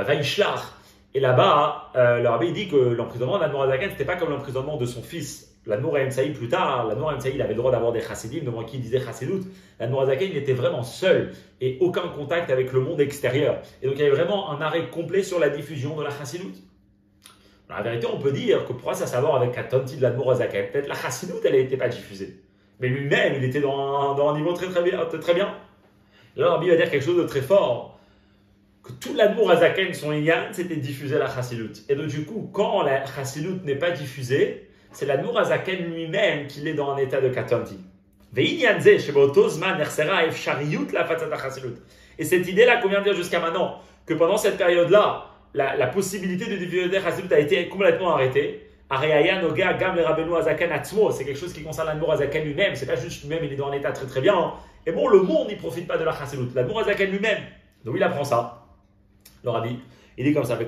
Vaishlach. Et là-bas, le Rabbi il dit que l'emprisonnement de l'Admour Azaken, c'était pas comme l'emprisonnement de son fils. L'Admour Haïm plus tard, l'Admour Haïm il avait le droit d'avoir des chassidim, devant qui il disait chassidut. L'Admour Azaken, il était vraiment seul et aucun contact avec le monde extérieur. Et donc il y avait vraiment un arrêt complet sur la diffusion de la chassidut. La vérité, on peut dire que pourquoi ça savoir avec Katonti de l'Admour Azaken, peut-être la chassidut, elle n'était pas diffusée. Mais lui-même, il était dans un niveau très bien. Et là, le Rabbi va dire quelque chose de très fort. Que tout l'Admour Azaken, son Inyan, c'était diffuser la chassidut. Et donc du coup, quand la chassidut n'est pas diffusée, c'est l'Admour Azaken lui-même qui est dans un état de katonti. Et cette idée-là qu'on vient de dire jusqu'à maintenant, que pendant cette période-là, la possibilité de diffuser la chassidut a été complètement arrêtée. C'est quelque chose qui concerne l'Admour Azaken lui-même, c'est pas juste lui-même, il est dans un état très très bien. Et bon, le monde, il ne profite pas de la chassidut. L'Admour Azaken lui-même. Donc il apprend ça. Le Rabbi, il dit comme ça, le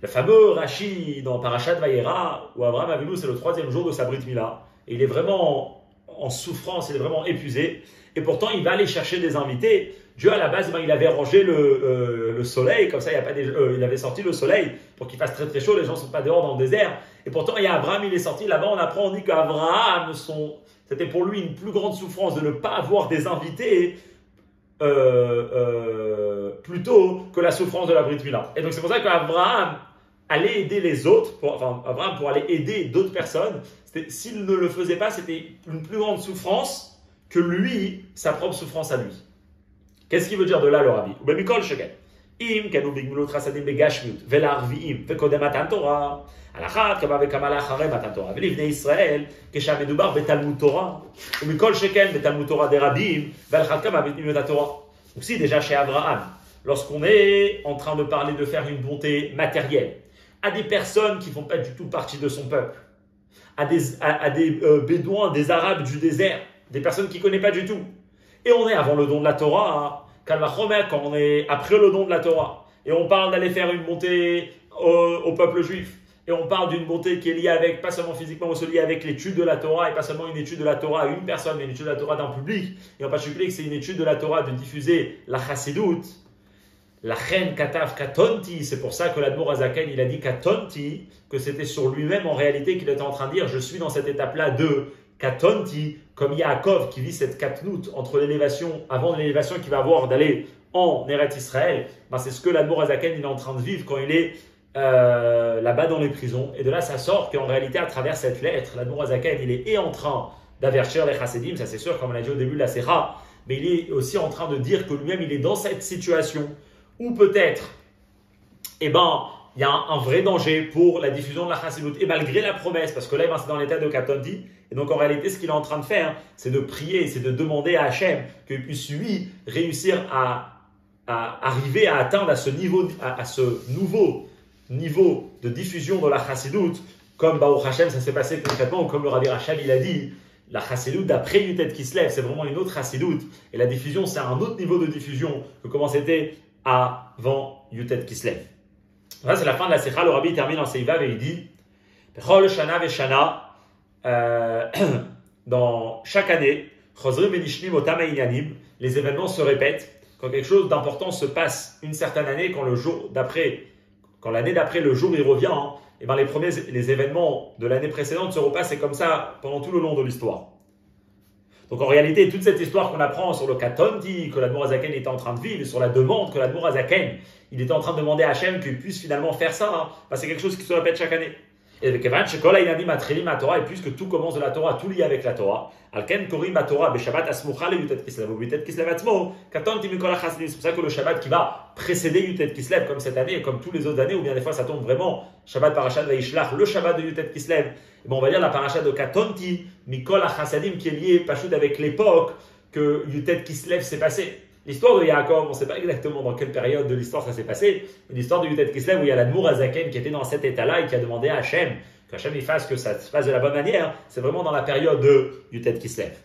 fameux Rashi dans Parashat Vayera, où Abraham Avinu, c'est le 3e jour de sa Brit Mila, et il est vraiment en souffrance, il est vraiment épuisé, et pourtant il va aller chercher des invités. Dieu à la base, il avait rangé le soleil, comme ça il avait sorti le soleil pour qu'il fasse très très chaud, les gens ne sont pas dehors dans le désert. Et pourtant, il y a Abraham, il est sorti là-bas, on apprend, on dit qu'Abraham, c'était pour lui une plus grande souffrance de ne pas avoir des invités plutôt que la souffrance de la Brit Mila. Et donc c'est pour ça qu'Abraham allait aider les autres, Abraham pour aller aider d'autres personnes, s'il ne le faisait pas, c'était une plus grande souffrance que lui, sa propre souffrance à lui. Qu'est-ce qu'il veut dire de là, le Rabbi? Im kanu bigmulut chasadim begashmiut velarviim vekodem matan Torah alachat kama vekama lacharem matan Torah velivnei Israël keshamedubar betalmud Torah umikol sheken betalmud Torah derabim velachat kama betmimut Torah. Donc si déjà chez Abraham, lorsqu'on est en train de parler de faire une bonté matérielle à des personnes qui ne font pas du tout partie de son peuple, à des bédouins, des arabes du désert, des personnes qu'il ne connaît pas du tout, et on est avant le don de la Torah, quand on est après le don de la Torah, et on parle d'aller faire une bonté au peuple juif, et on parle d'une bonté qui est liée avec, pas seulement physiquement, mais aussi liée avec l'étude de la Torah, et pas seulement une étude de la Torah à une personne, mais une étude de la Torah d'un public, et en particulier que c'est une étude de la Torah de diffuser la chassidut, la reine Katav Katonti, c'est pour ça que l'Admour Azaken, il a dit Katonti, que c'était sur lui-même en réalité qu'il était en train de dire, je suis dans cette étape-là de Katonti, comme Yaakov qui vit cette katnout entre l'élévation, avant l'élévation qu'il va avoir d'aller en Eretz Israël, ben c'est ce que l'Admour Azaken il est en train de vivre quand il est là-bas dans les prisons. Et de là, ça sort qu'en réalité, à travers cette lettre, l'Admour Azaken, il est en train d'avertir les chassidim, ça c'est sûr, comme on a dit au début de la Sécha, mais il est aussi en train de dire que lui-même, il est dans cette situation où peut-être, il y a un vrai danger pour la diffusion de la chassidut, et malgré la promesse, parce que là, c'est dans l'état de Katonti, et donc en réalité, ce qu'il est en train de faire, c'est de prier, c'est de demander à Hachem qu'il puisse, lui, réussir à arriver à atteindre à ce nouveau niveau de diffusion de la chassidut, comme Baruch Hashem, ça s'est passé concrètement, ou comme le Rabbi Rachel, il a dit, la chassidut d'après Yutet Kislev, c'est vraiment une autre chassidut, et la diffusion, c'est un autre niveau de diffusion que comment c'était avant Yutet Kislev. Là, c'est la fin de la Sikha. Le Rabbi termine en Seivav et il dit Bechol Shana Veshana, dans chaque année, Chozrim Venishnim Otam Einyanim, les événements se répètent. Quand quelque chose d'important se passe une certaine année, quand l'année d'après, le jour il revient, et les événements de l'année précédente se repassent, et comme ça pendant tout le long de l'histoire. Donc en réalité, toute cette histoire qu'on apprend sur le Katonti, que l'Admour Azaken était en train de vivre, et sur la demande que l'Admour Azaken, il était en train de demander à Hachem qu'il puisse finalement faire ça, c'est quelque chose qui se répète chaque année. Et puisque tout commence de la Torah, tout lié avec la Torah, c'est pour ça que le Shabbat qui va précéder Yutet Kislev, comme cette année, et comme tous les autres années, ou bien des fois ça tombe vraiment, Shabbat Parashat Vaishlach, le Shabbat de Yutet Kislev, on va dire la Parashat de Katonti, Mikol HaChasadim, qui est lié Pachout avec l'époque que Yutet Kislev s'est passé. L'histoire de Yaakov, on ne sait pas exactement dans quelle période de l'histoire ça s'est passé, mais l'histoire de Yutet Kislev où il y a l'Admour Azaken qui était dans cet état-là et qui a demandé à Hachem qu'Hachem il fasse que ça se passe de la bonne manière, c'est vraiment dans la période du Yutet qui se lève.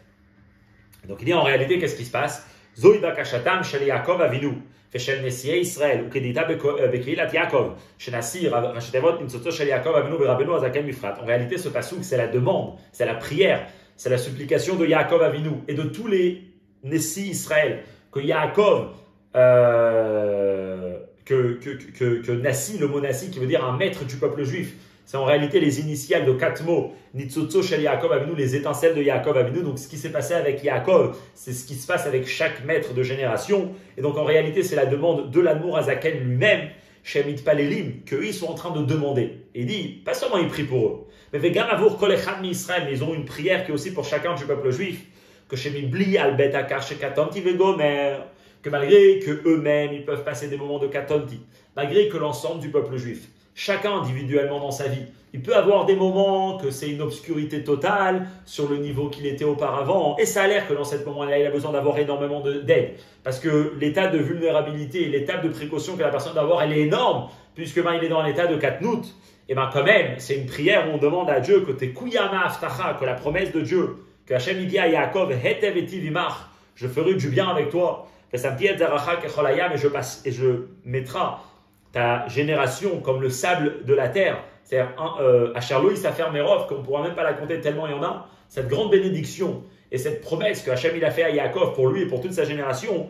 Donc il dit en réalité, qu'est-ce qui se passe? Zoïda kashatam shel Yaakov Avinu, ושל נשיאי ישראל, וכדידה בקהילת יעקב, שנסיר ראשי תיבות ניצוצו של יעקב אבינו ורבנו הזקן בפרט. En réalité, ce passouk, c'est la demande, c'est la prière, c'est la supplication de Yaakov Avinu et de tous les Nessi Israël, que Yaakov, que Nassi, le mot Nassi qui veut dire un maître du peuple juif, c'est en réalité les initiales de quatre mots, Nitzotzo shel Yaakov Avinu, les étincelles de Yaakov Avinu. Donc ce qui s'est passé avec Yaakov, c'est ce qui se passe avec chaque maître de génération. Et donc en réalité, c'est la demande de l'Admour Azaken lui-même, Shemit Palelim, qu'eux sont en train de demander. Et il dit, pas seulement il prie pour eux, mais Vegan Avour Kol Echad mi Israël, mais ils ont une prière qui est aussi pour chacun du peuple juif, que Shemit Bli al Bet Akar Shekatanti Vegomer, que malgré que eux-mêmes, ils peuvent passer des moments de Katonti, malgré que l'ensemble du peuple juif, chacun individuellement dans sa vie, il peut avoir des moments que c'est une obscurité totale sur le niveau qu'il était auparavant. Et ça a l'air que dans ce moment-là, il a besoin d'avoir énormément d'aide. Parce que l'état de vulnérabilité et l'état de précaution que la personne doit avoir, elle est énorme. Puisque il est dans l'état de katnout. Et quand même, c'est une prière où on demande à Dieu que t'es kuyama aftacha, que la promesse de Dieu, que Hachem dit à Yaakov, hetev etiv imach, je ferai du bien avec toi. Et je mettrai ta génération comme le sable de la terre, c'est-à-dire à Charloïs, à faire Merov, qu'on ne pourra même pas la compter tellement il y en a, cette grande bénédiction et cette promesse que Hachem il a fait à Yaakov pour lui et pour toute sa génération,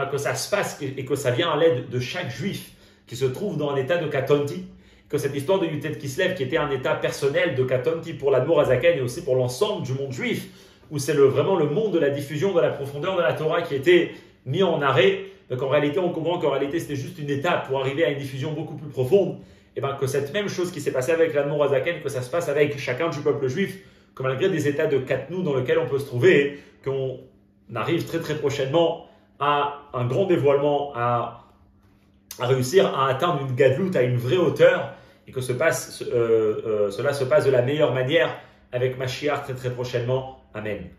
que ça se passe et que ça vient à l'aide de chaque juif qui se trouve dans un état de Katonti, que cette histoire de Yutet Kislev qui était un état personnel de Katonti pour l'Admour Azaken et aussi pour l'ensemble du monde juif, où c'est vraiment le monde de la diffusion de la profondeur de la Torah qui était mis en arrêt. Donc en réalité, on comprend qu'en réalité, c'était juste une étape pour arriver à une diffusion beaucoup plus profonde. Et que cette même chose qui s'est passée avec l'Admour Azaken, que ça se passe avec chacun du peuple juif, que malgré des états de katnou dans lesquels on peut se trouver, qu'on arrive très très prochainement à un grand dévoilement, à réussir à atteindre une gadlout à une vraie hauteur, et que cela se passe de la meilleure manière avec Mashiach très très prochainement. Amen.